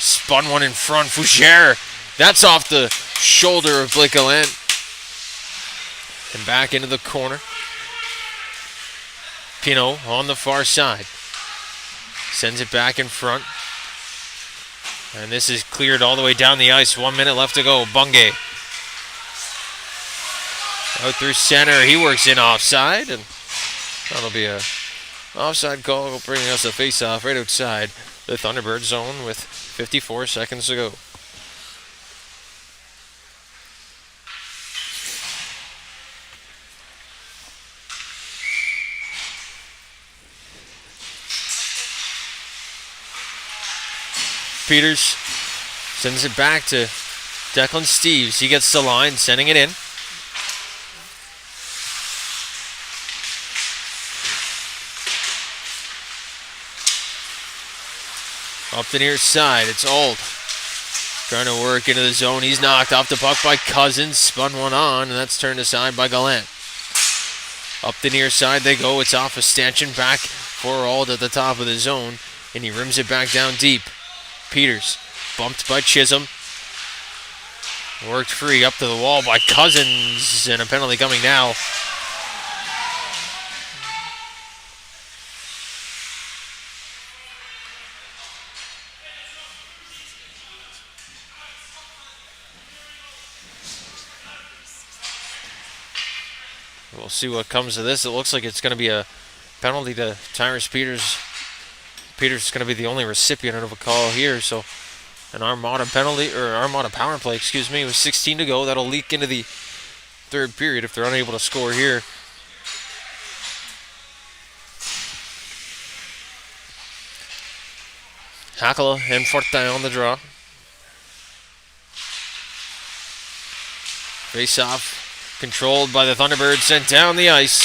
spun one in front. Fougère, that's off the shoulder of Blake Gallant. And back into the corner. Pino on the far side. Sends it back in front. And this is cleared all the way down the ice. 1 minute left to go. Bungay out through center. He works in offside. And that'll be a offside call, bringing us a face-off right outside the Thunderbird zone with 54 seconds to go. Peters sends it back to Declan Steeves. He gets the line, sending it in. Up the near side, it's Old. Trying to work into the zone. He's knocked off the puck by Cousins. Spun one on, and that's turned aside by Gallant. Up the near side they go. It's off a stanchion, back for Old at the top of the zone, and he rims it back down deep. Peters bumped by Chisholm. Worked free up to the wall by Cousins, and a penalty coming now. We'll see what comes of this. It looks like it's going to be a penalty to Tyrus Peters. Peters is going to be the only recipient of a call here, so an Armada penalty, or Armada power play, excuse me, with 16 to go. That'll leak into the third period if they're unable to score here. Hackala and Fortin on the draw. Face off Controlled by the Thunderbirds, sent down the ice.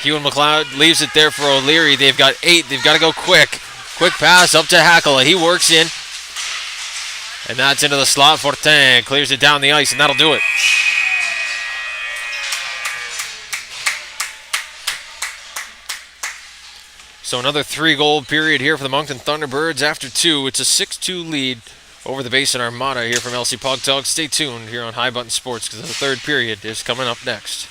Hugh McLeod leaves it there for O'Leary. They've got 8. They've got to go quick. Quick pass up to Hackala. He works in. And that's into the slot. Fortin clears it down the ice, and that'll do it. So another 3-goal period here for the Moncton Thunderbirds. After 2, it's a 6-2 lead over the Basin Armada here from LC Pug Talk. Stay tuned here on High Button Sports because the third period is coming up next.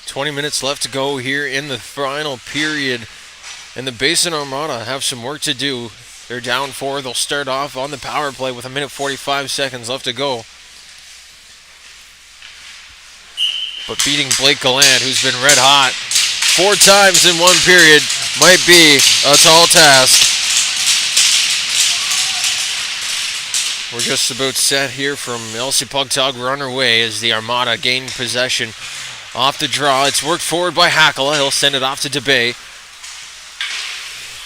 20 minutes left to go here in the final period. And the Basin Armada have some work to do. They're down 4. They'll start off on the power play with 1:45 left to go. But beating Blake Gallant, who's been red hot 4 times in one period, might be a tall task. We're just about set here from LC Pugtog. We're on our way as the Armada gain possession off the draw. It's worked forward by Hackala. He'll send it off to DeBay.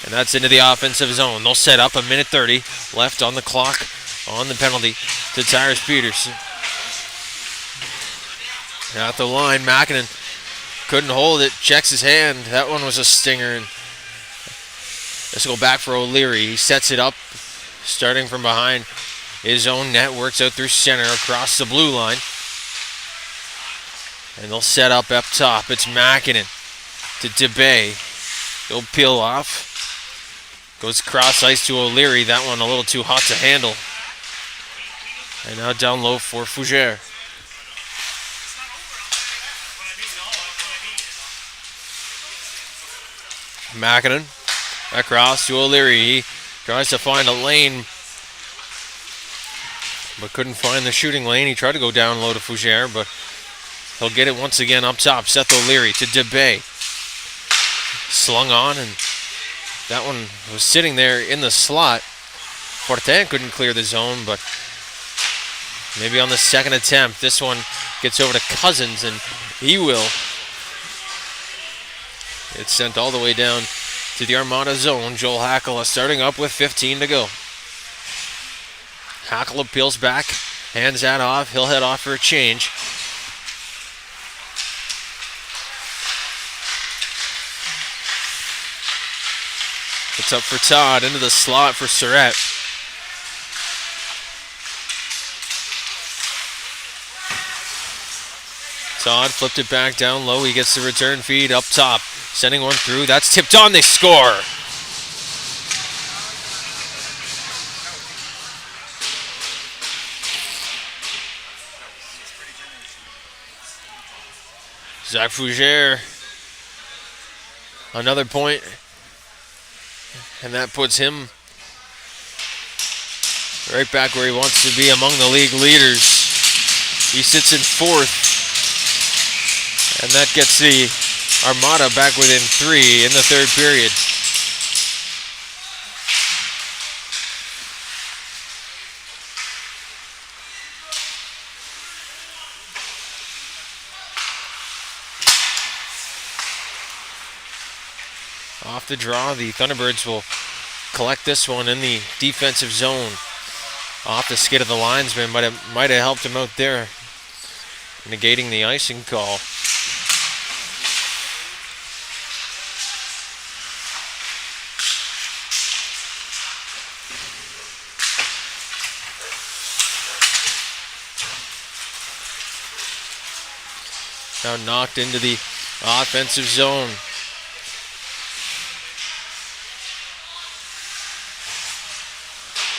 And that's into the offensive zone. They'll set up 1:30 left on the clock on the penalty to Tyrus Peterson. At the line, Mackinnon couldn't hold it. Checks his hand. That one was a stinger. And let's go back for O'Leary. He sets it up, starting from behind his own net. Works out through center across the blue line. And they'll set up top. It's Mackinnon to DeBay. He'll peel off. Goes cross ice to O'Leary. That one a little too hot to handle. And now down low for Fougere. Mackinnon across to O'Leary. He tries to find a lane, but couldn't find the shooting lane. He tried to go down low to Fougere, but he'll get it once again up top. Seth O'Leary to DeBay. Slung on, and that one was sitting there in the slot. Fortin couldn't clear the zone, but maybe on the second attempt, this one gets over to Cousins, and he will. It's sent all the way down to the Armada zone. Joel Hackala starting up with 15 to go. Hackala peels back, hands that off. He'll head off for a change. It's up for Todd, into the slot for Surratt. Todd flipped it back down low. He gets the return feed up top. Sending one through. That's tipped on. They score. Zach Fougere. Another point. And that puts him right back where he wants to be among the league leaders. He sits in 4th. And that gets the Armada back within 3 in the 3rd period. Off the draw, the Thunderbirds will collect this one in the defensive zone. Off the skid of the linesman, but it might have helped him out there, negating the icing call. Now knocked into the offensive zone.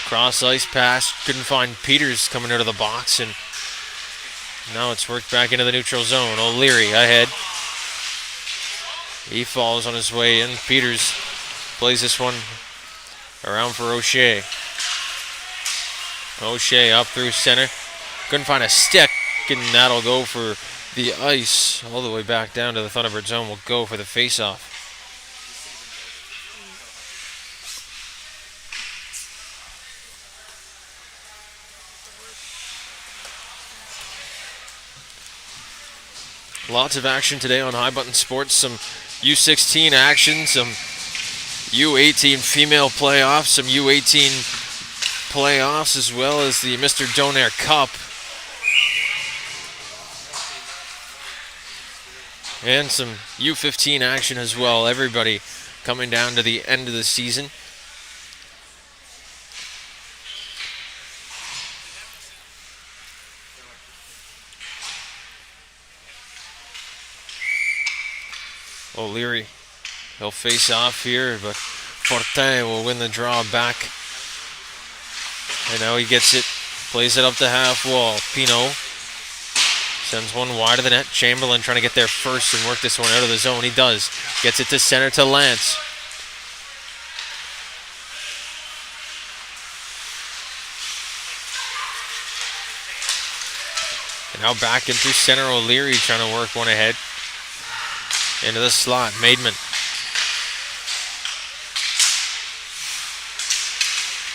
Cross ice pass, couldn't find Peters coming out of the box, and now it's worked back into the neutral zone. O'Leary ahead. He falls on his way in. Peters plays this one around for O'Shea. O'Shea up through center. Couldn't find a stick, and that'll go for the ice all the way back down to the Thunderbird zone. Will go for the face-off. Lots of action today on High Button Sports. Some U16 action, some U18 female playoffs, some U18 playoffs, as well as the Mr. Donaire Cup. And some U15 action as well. Everybody coming down to the end of the season. O'Leary, he'll face off here, but Fortin will win the draw back. And now he gets it, plays it up the half wall. Pino Sends one wide of the net. Chamberlain trying to get there first and work this one out of the zone. He does. Gets it to center to Lance. And now back in through center. O'Leary trying to work one ahead. Into the slot. Maidman.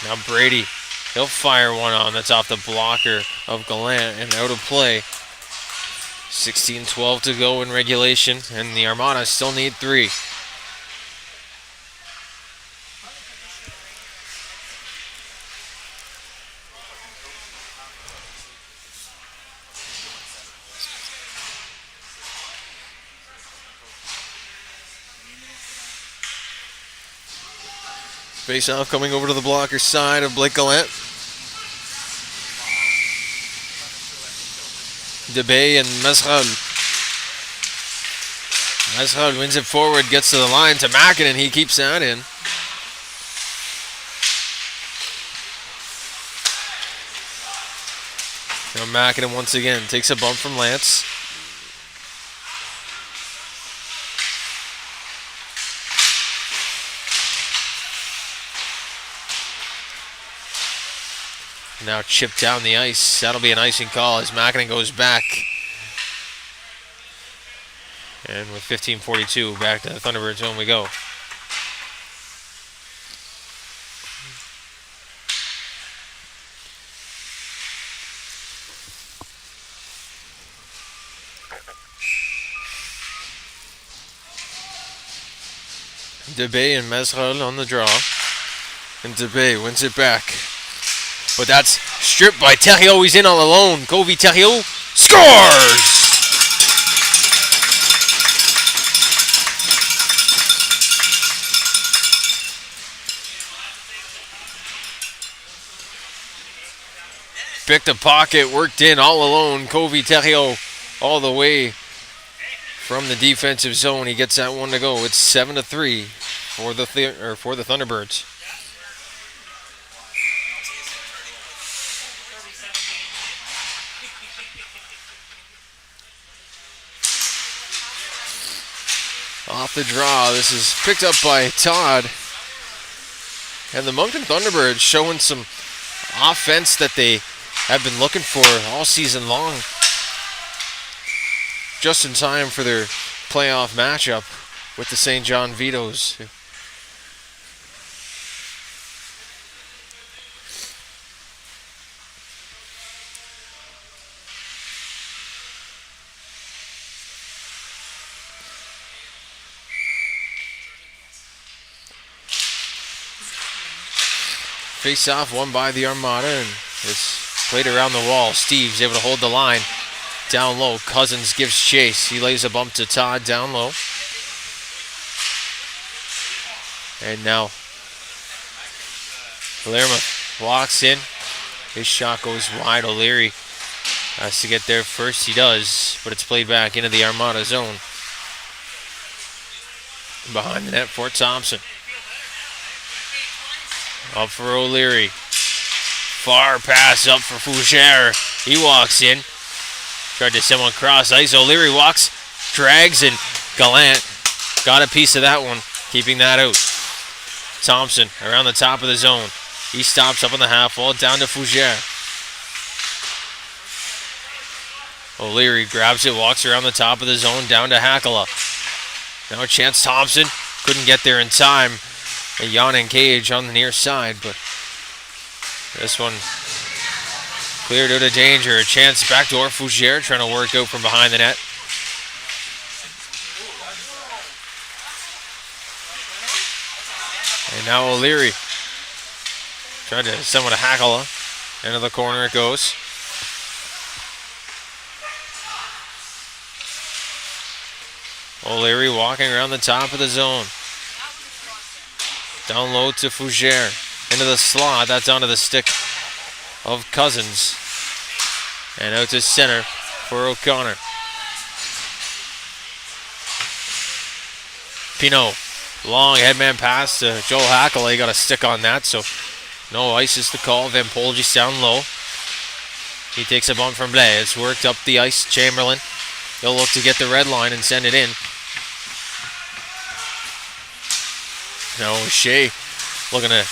Now Brady. He'll fire one on. That's off the blocker of Gallant and out of play. 16-12 to go in regulation, and the Armada still need 3. Face off coming over to the blocker side of Blake Gallant. DeBay and Mesral. Mesral wins it forward, gets to the line to Mackinnon. He keeps that in. Now Mackinnon once again takes a bump from Lance. Now chipped down the ice. That'll be an icing call as Mackinnon goes back. And with 15:42, back to the Thunderbirds zone we go. DeBay and Mesral on the draw. And DeBay wins it back. But that's stripped by Theriault. He's in all alone. Covey Theriault scores! Picked the pocket, worked in all alone. Covey Theriault all the way from the defensive zone. He gets that one to go. It's 7-3 for the Thunderbirds. Off the draw, this is picked up by Todd. And the Moncton Thunderbirds showing some offense that they have been looking for all season long. Just in time for their playoff matchup with the St. John Vitoes. Face off, won by the Armada, and it's played around the wall. Steve's able to hold the line. Down low, Cousins gives chase. He lays a bump to Todd down low. And now Lerma walks in. His shot goes wide. O'Leary has to get there first. He does, but it's played back into the Armada zone. Behind the net for Thompson. Up for O'Leary. Far pass up for Fougere. He walks in. Tried to send one cross ice. O'Leary walks, drags, and Gallant got a piece of that one, keeping that out. Thompson around the top of the zone. He stops up on the half wall, down to Fougere. O'Leary grabs it, walks around the top of the zone, down to Hackala. Now a chance, Thompson couldn't get there in time. A yawning Cage on the near side, but this one cleared out of danger. A chance backdoor. Fougere trying to work out from behind the net. And now O'Leary tried to send one to Hackala. Into the corner it goes. O'Leary walking around the top of the zone. Down low to Fougere. Into the slot. That's onto the stick of Cousins. And out to center for O'Connor. Pino. Long headman pass to Joel Hackala. He got a stick on that, so no ice is the call. Van Polgis down low. He takes a bump from Blais. It's worked up the ice. Chamberlain. He'll look to get the red line and send it in. Now O'Shea looking to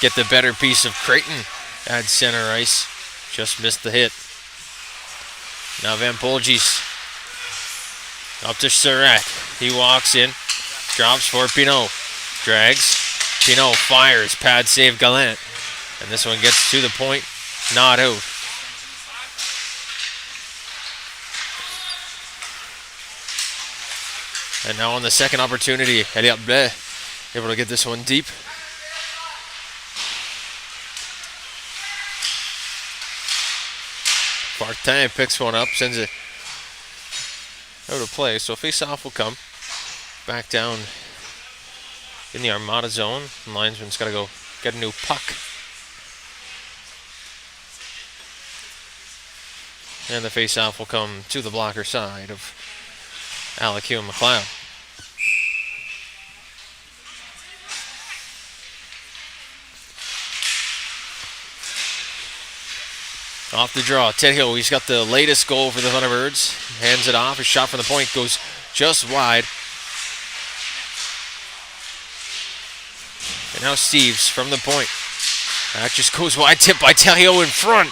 get the better piece of Creighton at center ice. Just missed the hit. Now Van Polges up to Surratt. He walks in. Drops for Pinot. Drags. Pinot fires. Pad save Gallant. And this one gets to the point. Not out. And now on the second opportunity, Elliot Blais able to get this one deep. Martin picks one up, sends it out of play. So face-off will come back down in the Armada zone. And linesman's got to go get a new puck. And the face-off will come to the blocker side of Alec Hugh McLeod. Off the draw, Ted Hill, he's got the latest goal for the Thunderbirds. Hands it off, his shot from the point goes just wide. And now Steves from the point. That just goes wide, tip by Ted Hill in front.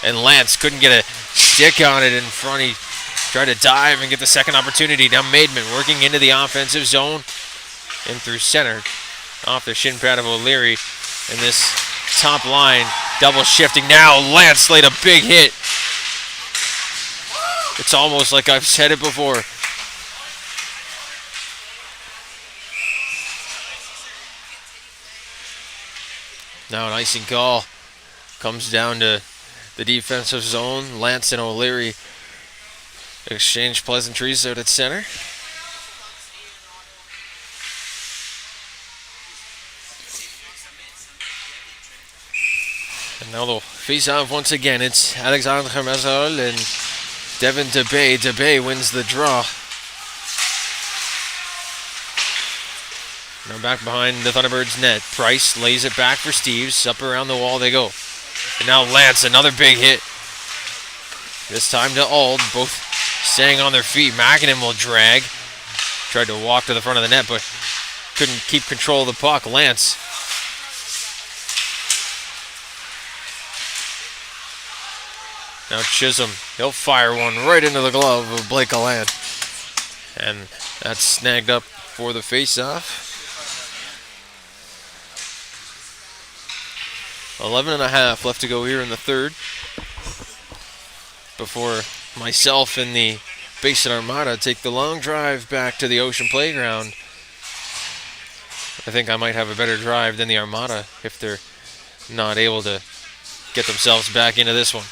And Lance couldn't get a stick on it in front. He tried to dive and get the second opportunity. Now Maidman working into the offensive zone. In through center. Off the shin pad of O'Leary. And this top line double shifting. Now Lance laid a big hit. It's almost like I've said it before. Now an icing call comes down to the defensive zone. Lance and O'Leary exchange pleasantries out at center. And now they'll face off once again. It's Alexandre Mazol and Devin DeBay. DeBay wins the draw. Now back behind the Thunderbirds net. Price lays it back for Steves. Up around the wall they go. And now Lance, another big hit. This time to Auld. Both staying on their feet. Mackinnon will drag. Tried to walk to the front of the net, but couldn't keep control of the puck. Lance. Now Chisholm, he'll fire one right into the glove of Blake Gallant. And that's snagged up for the face-off. 11.5 left to go here in the third. Before myself and the Basin Armada take the long drive back to the Ocean Playground. I think I might have a better drive than the Armada if they're not able to get themselves back into this one.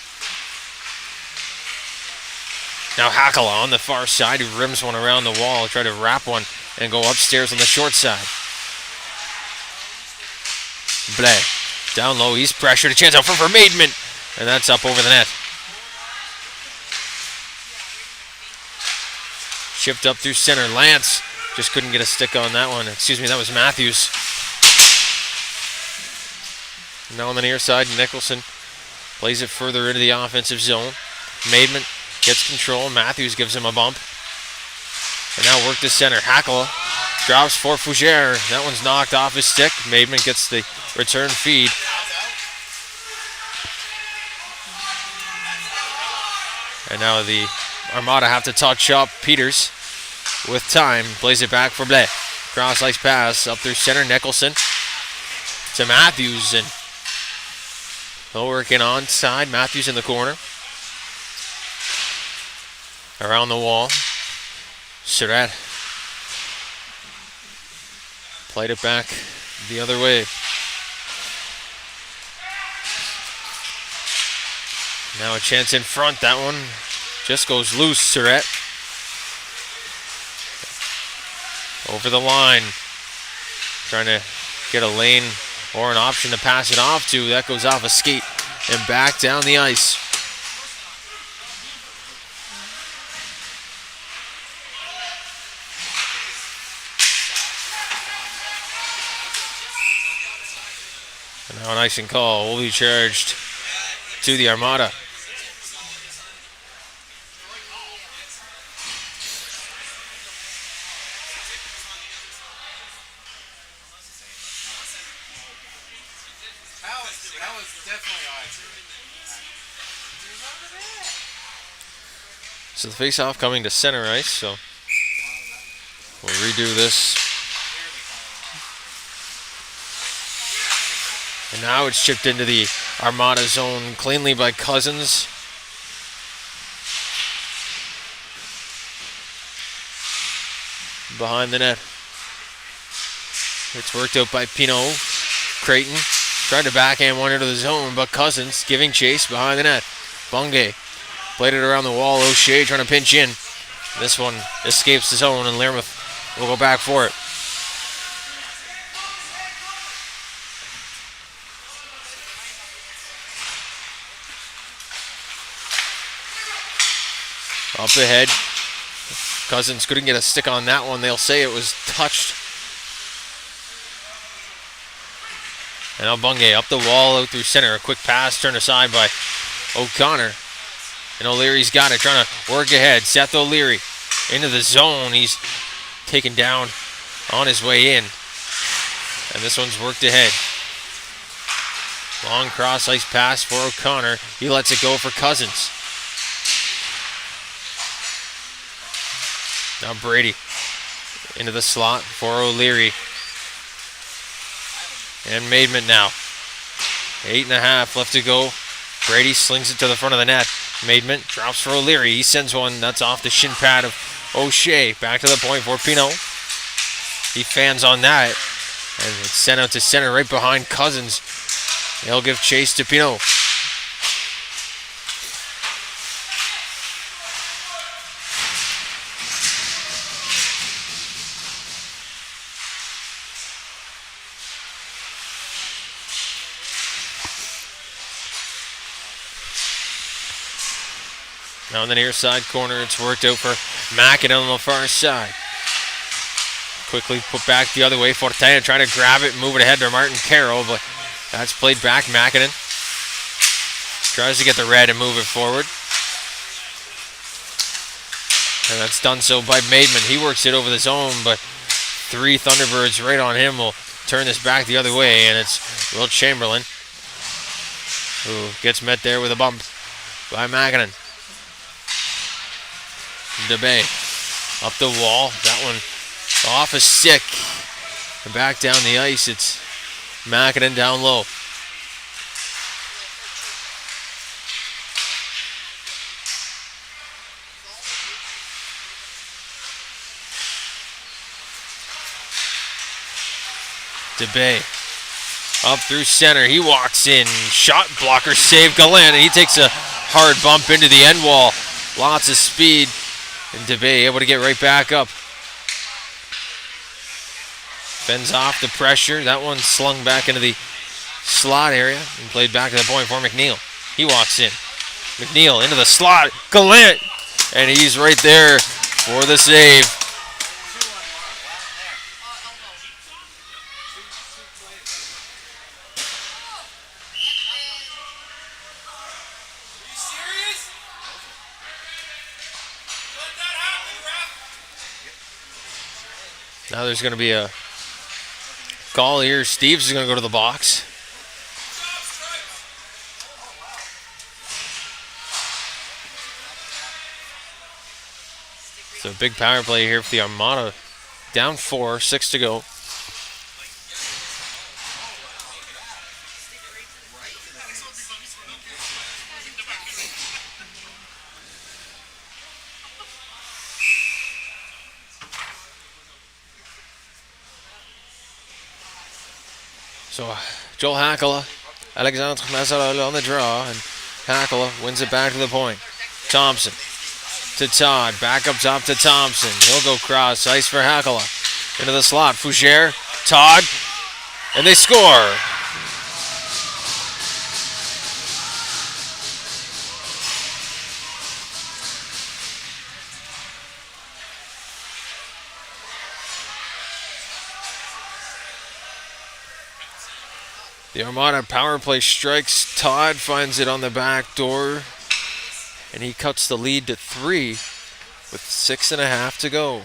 Now Hakala on the far side, who rims one around the wall, try to wrap one and go upstairs on the short side. Blais down low, he's pressured, a chance out for Maidman, and that's up over the net. Chipped up through center, Lance just couldn't get a stick on that one. Excuse me, that was Matthews. Now on the near side, Nicholson plays it further into the offensive zone. Maidman gets control. Matthews gives him a bump. And now work to center. Hackle drops for Fougere. That one's knocked off his stick. Maidman gets the return feed. And now the Armada have to touch up. Peters with time. Plays it back for Blais. Cross ice pass up through center. Nicholson to Matthews. And they'll work in onside. Matthews in the corner. Around the wall. Surratt played it back the other way. Now a chance in front. That one just goes loose. Surratt over the line. Trying to get a lane or an option to pass it off to. That goes off a skate and back down the ice. And now an icing call will be charged to the Armada. So the face-off coming to center ice, so we'll redo this. And now it's chipped into the Armada zone cleanly by Cousins. Behind the net. It's worked out by Pinot. Creighton tried to backhand one into the zone, but Cousins giving chase behind the net. Bungay played it around the wall. O'Shea trying to pinch in. This one escapes the zone, and Learmouth will go back for it. Up ahead. Cousins couldn't get a stick on that one. They'll say it was touched. And now Bungay up the wall out through center. A quick pass turned aside by O'Connor. And O'Leary's got it, trying to work ahead. Seth O'Leary into the zone. He's taken down on his way in. And this one's worked ahead. Long cross ice pass for O'Connor. He lets it go for Cousins. Now Brady into the slot for O'Leary. And Maidment now. 8.5 left to go. Brady slings it to the front of the net. Maidment drops for O'Leary. He sends one that's off the shin pad of O'Shea. Back to the point for Pinot. He fans on that. And it's sent out to center right behind Cousins. They'll give chase to Pinot. Now in the near side corner, it's worked out for Mackinnon on the far side. Quickly put back the other way. Fortena trying to grab it and move it ahead to Martin Carroll, but that's played back. Mackinnon tries to get the red and move it forward. And that's done so by Maidman. He works it over the zone, but 3 Thunderbirds right on him will turn this back the other way, and it's Will Chamberlain who gets met there with a bump by Mackinnon. DeBay up the wall. That one off a stick. And back down the ice. It's Mackinnon down low. DeBay up through center. He walks in. Shot blocker save Gallant. And he takes a hard bump into the end wall. Lots of speed. And DeBay able to get right back up. Fends off the pressure. That one slung back into the slot area and played back to the point for McNeil. He walks in. McNeil into the slot. Gallant! And he's right there for the save. Now there's going to be a call here. Steves is going to go to the box. So a big power play here for the Armada. Down 4, 6 to go. So Joel Hakala, Alexandre Mazzarella on the draw, and Hakala wins it back to the point. Thompson to Todd, back up top to Thompson. He'll go cross ice for Hakala. Into the slot, Fougere, Todd, and they score. The Armada power play strikes. Todd finds it on the back door, and he cuts the lead to 3 with 6.5 to go.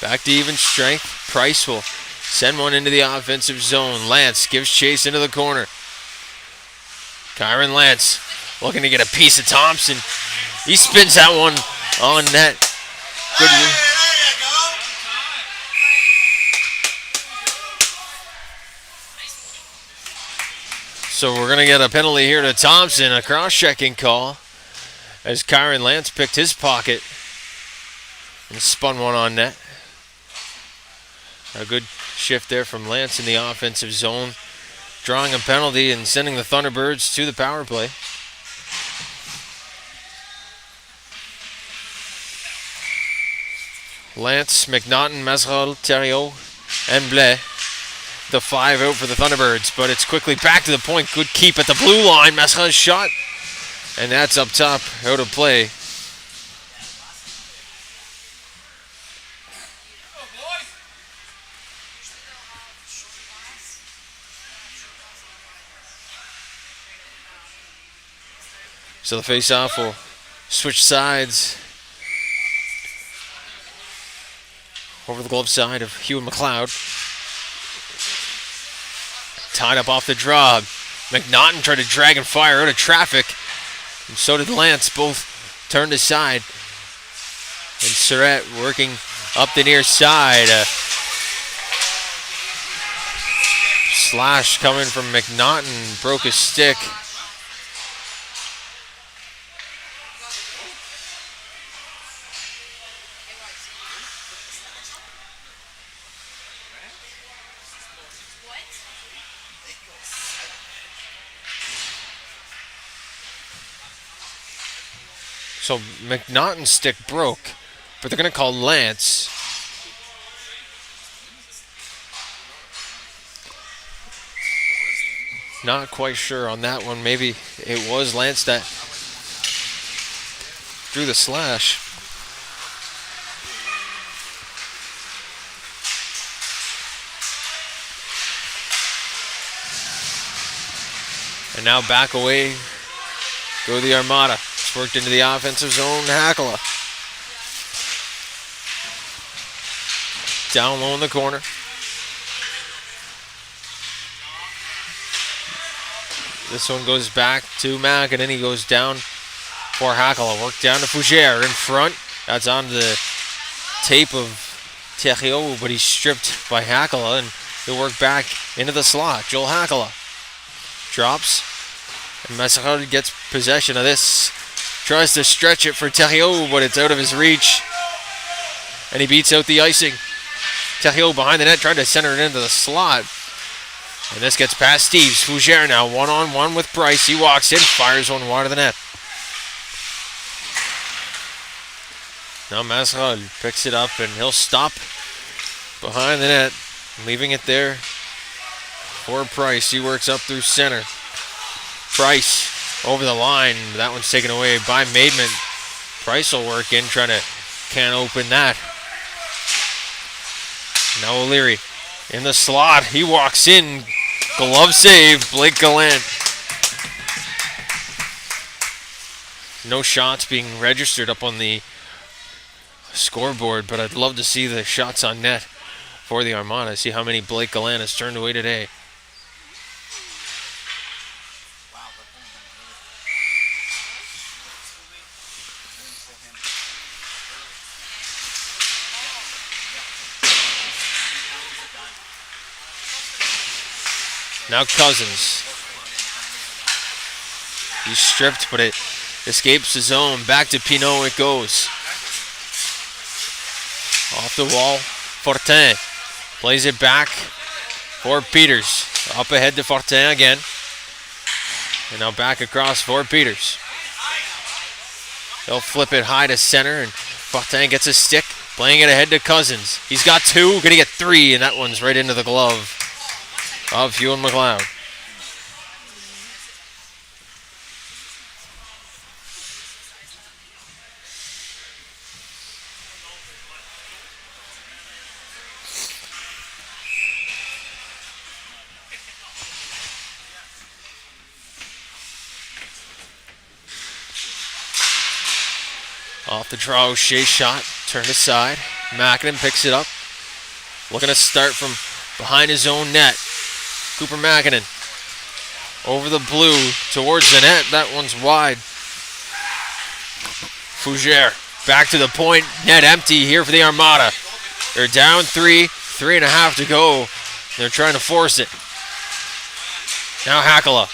Back to even strength. Price will send one into the offensive zone. Lance gives chase into the corner. Kyron Lance looking to get a piece of Thompson. He spins that one on net. Good. So we're going to get a penalty here to Thompson, a cross-checking call, as Kyron Lance picked his pocket and spun one on net. A good shift there from Lance in the offensive zone, drawing a penalty and sending the Thunderbirds to the power play. Lance, McNaughton, Mesrel, Theriault, and Blais. The 5 out for the Thunderbirds, but it's quickly back to the point. Good keep at the blue line. Mesrel's shot, and that's up top, out of play. So the face-off will switch sides over the glove side of Hugh McLeod. Tied up off the draw. McNaughton tried to drag and fire out of traffic, and so did Lance. Both turned aside. And Surratt working up the near side. Slash coming from McNaughton, broke his stick. So McNaughton's stick broke, but they're going to call Lance. Not quite sure on that one. Maybe it was Lance that drew the slash. And now back away go the Armada. It's worked into the offensive zone. Hakala down low in the corner. This one goes back to Mack, and then he goes down for Hakala. Work down to Fougere in front. That's on the tape of Theriault, but he's stripped by Hakala, and he'll work back into the slot. Joel Hakala drops, and Messerod gets possession of this. Tries to stretch it for Theriault, but it's out of his reach, and he beats out the icing. Theriault behind the net, trying to center it into the slot. And this gets past Steves. Fougere now one-on-one with Price. He walks in, fires one wide of the net. Now Masrod picks it up, and he'll stop behind the net, leaving it there for Price. He works up through center. Price over the line. That one's taken away by Maidman. Price will work in, trying to can't open that. Now O'Leary in the slot. He walks in. Glove save, Blake Gallant. No shots being registered up on the scoreboard, but I'd love to see the shots on net for the Armada. See how many Blake Gallant has turned away today. Now Cousins. He's stripped, but it escapes the zone. Back to Pinot it goes. Off the wall, Fortin plays it back for Peters. Up ahead to Fortin again. And now back across for Peters. They'll flip it high to center, and Fortin gets a stick, playing it ahead to Cousins. He's got two, gonna get three, and that one's right into the glove of Hugh McLeod. Off the draw, O'Shea shot, turned aside. Mackinnon picks it up. Looking to start from behind his own net. Cooper Mackinnon over the blue towards the net. That one's wide. Fougere back to the point. Net empty here for the Armada. They're down 3.5 to go. They're trying to force it. Now Hakala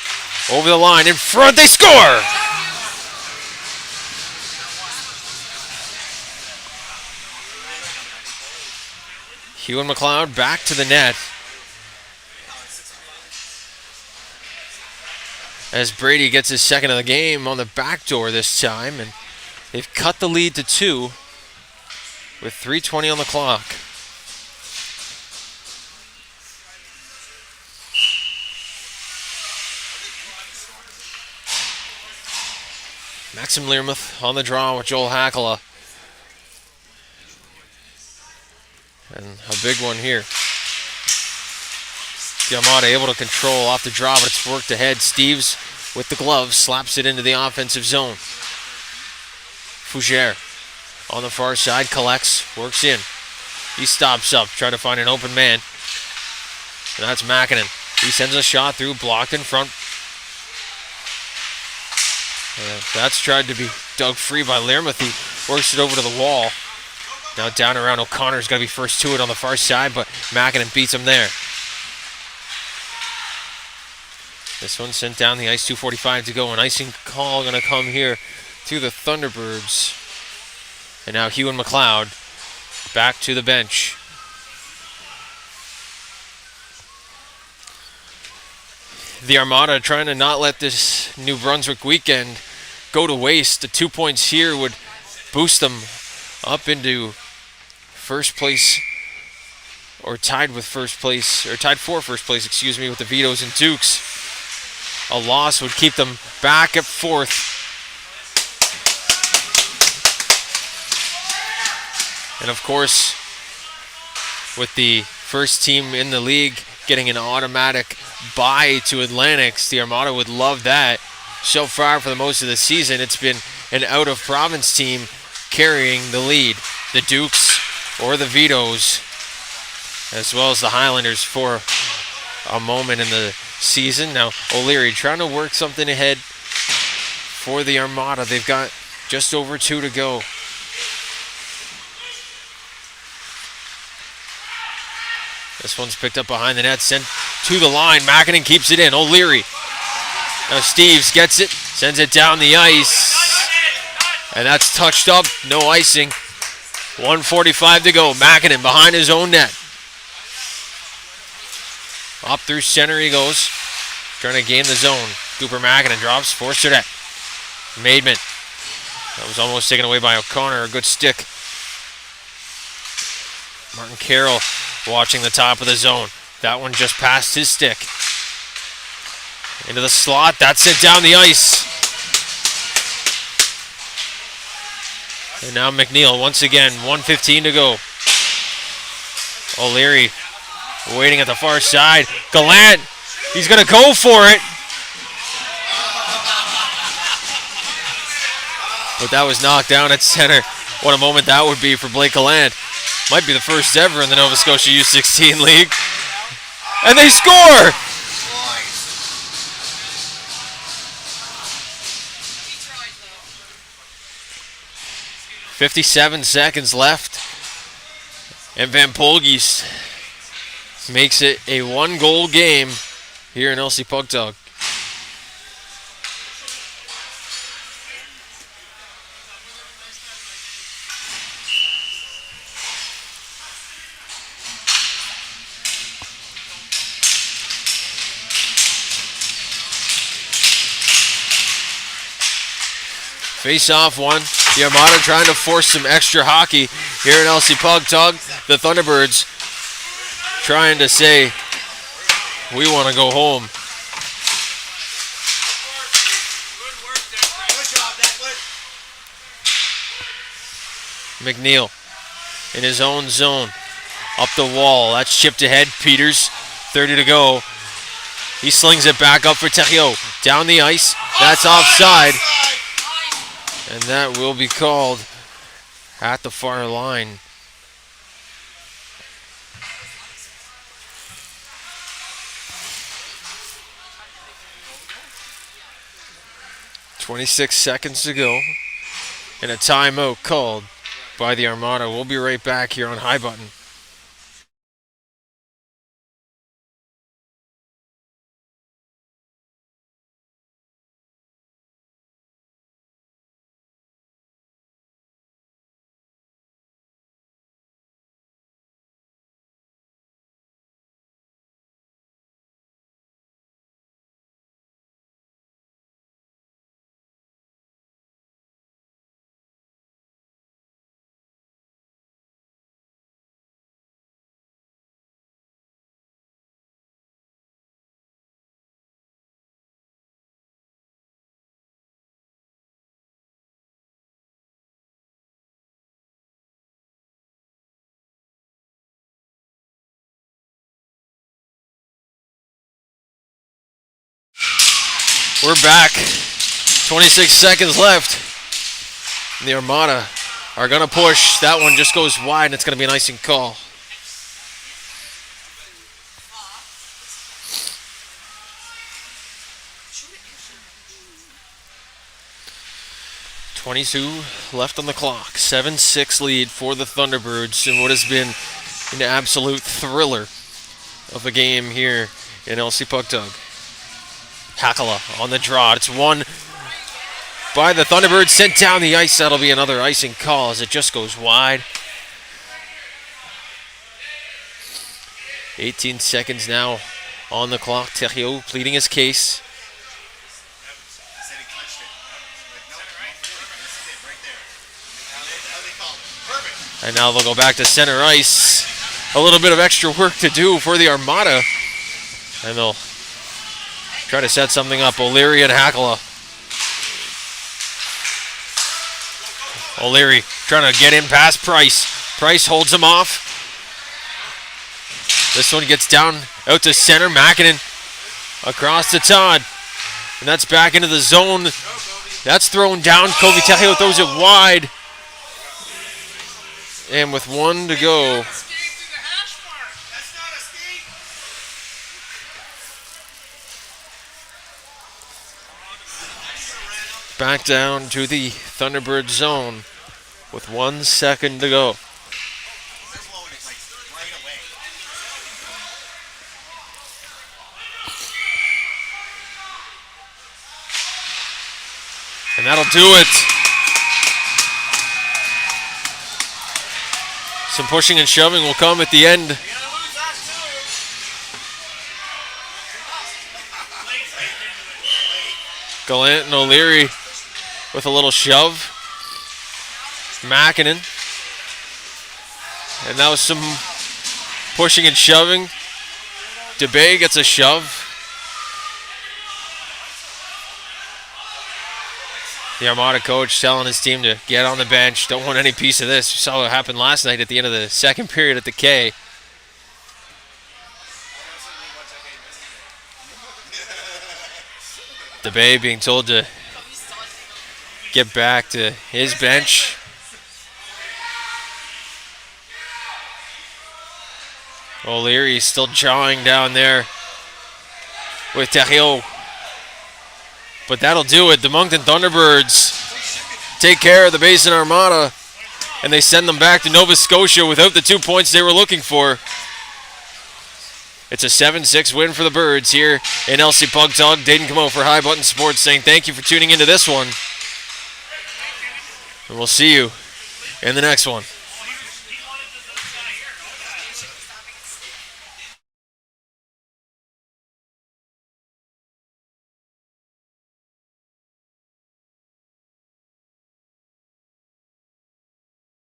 over the line in front. They score! Hugh and McLeod back to the net. As Brady gets his second of the game on the back door this time, and they've cut the lead to 2 with 3:20 on the clock. Maxim Learmouth on the draw with Joel Hakala. And a big one here. The Armada able to control off the draw, but it's worked ahead. Steves with the glove slaps it into the offensive zone. Fougere on the far side collects, works in. He stops up, trying to find an open man. And that's Mackinnon. He sends a shot through, blocked in front. That's tried to be dug free by Learmouth. He works it over to the wall. Now down around O'Connor's got to be first to it on the far side, but Mackinnon beats him there. This one sent down the ice, 2:45 to go. An icing call going to come here to the Thunderbirds. And now Hugh and McLeod back to the bench. The Armada trying to not let this New Brunswick weekend go to waste. The 2 points here would boost them up into first place, or tied for first place, with the Vitos and Dukes. A loss would keep them back at 4th. And of course, with the first team in the league getting an automatic bye to Atlantics, the Armada would love that. So far for the most of the season, it's been an out-of-province team carrying the lead. The Dukes or the Vitos, as well as the Highlanders for a moment in the season. Now O'Leary trying to work something ahead for the Armada. They've got just over 2 to go. This one's picked up behind the net, sent to the line. Mackinnon keeps it in. O'Leary. Now Steves gets it, sends it down the ice. And that's touched up, no icing. 1:45 to go. Mackinnon behind his own net. Up through center he goes, trying to gain the zone. Cooper Mackinnon drops, forced it at Maidman. That was almost taken away by O'Connor. A good stick. Martin Carroll watching the top of the zone. That one just passed his stick. Into the slot. That's it down the ice. And now McNeil once again. 1:15 to go. O'Leary waiting at the far side. Gallant. He's going to go for it. But that was knocked down at center. What a moment that would be for Blake Gallant. Might be the first ever in the Nova Scotia U16 League. And they score! .57 seconds left. And Van Polgies makes it a 1-goal game here in LC Pugtog. Face-off one. The Armada trying to force some extra hockey here in LC Pugtog. The Thunderbirds trying to say, we want to go home. McNeil in his own zone. Up the wall. That's chipped ahead. Peters, 30 to go. He slings it back up for Theriault. Down the ice. That's offside. And that will be called at the far line. 26 seconds to go. And a timeout called by the Armada. We'll be right back here on High Button. We're back. 26 seconds left. And the Armada are going to push. That one just goes wide, and it's going to be an icing call. .22 left on the clock. 7-6 lead for the Thunderbirds in what has been an absolute thriller of a game here in LC Pugtug. Hakala on the draw. It's won by the Thunderbirds. Sent down the ice. That'll be another icing call as it just goes wide. 18 seconds now on the clock. Theriot pleading his case. And now they'll go back to center ice. A little bit of extra work to do for the Armada. And they'll try to set something up. O'Leary and Hakala. O'Leary trying to get in past Price. Price holds him off. This one gets down out to center. Makinen across to Todd. And that's back into the zone. That's thrown down. Kobe Theriot throws it wide. And with 1 to go. Back down to the Thunderbird zone with 1 second to go. And that'll do it. Some pushing and shoving will come at the end. Gallant and O'Leary with a little shove. Makinen. And now some pushing and shoving. DeBay gets a shove. The Armada coach telling his team to get on the bench. Don't want any piece of this. You saw what happened last night at the end of the second period at the K. DeBay being told to get back to his bench. O'Leary still jawing down there with Theriot. But that'll do it. The Moncton Thunderbirds take care of the Basin Armada, and they send them back to Nova Scotia without the 2 points they were looking for. It's a 7-6 win for the Birds here in LC Pugtug. Dayton Camo for High Button Sports saying thank you for tuning into this one. And we'll see you in the next one.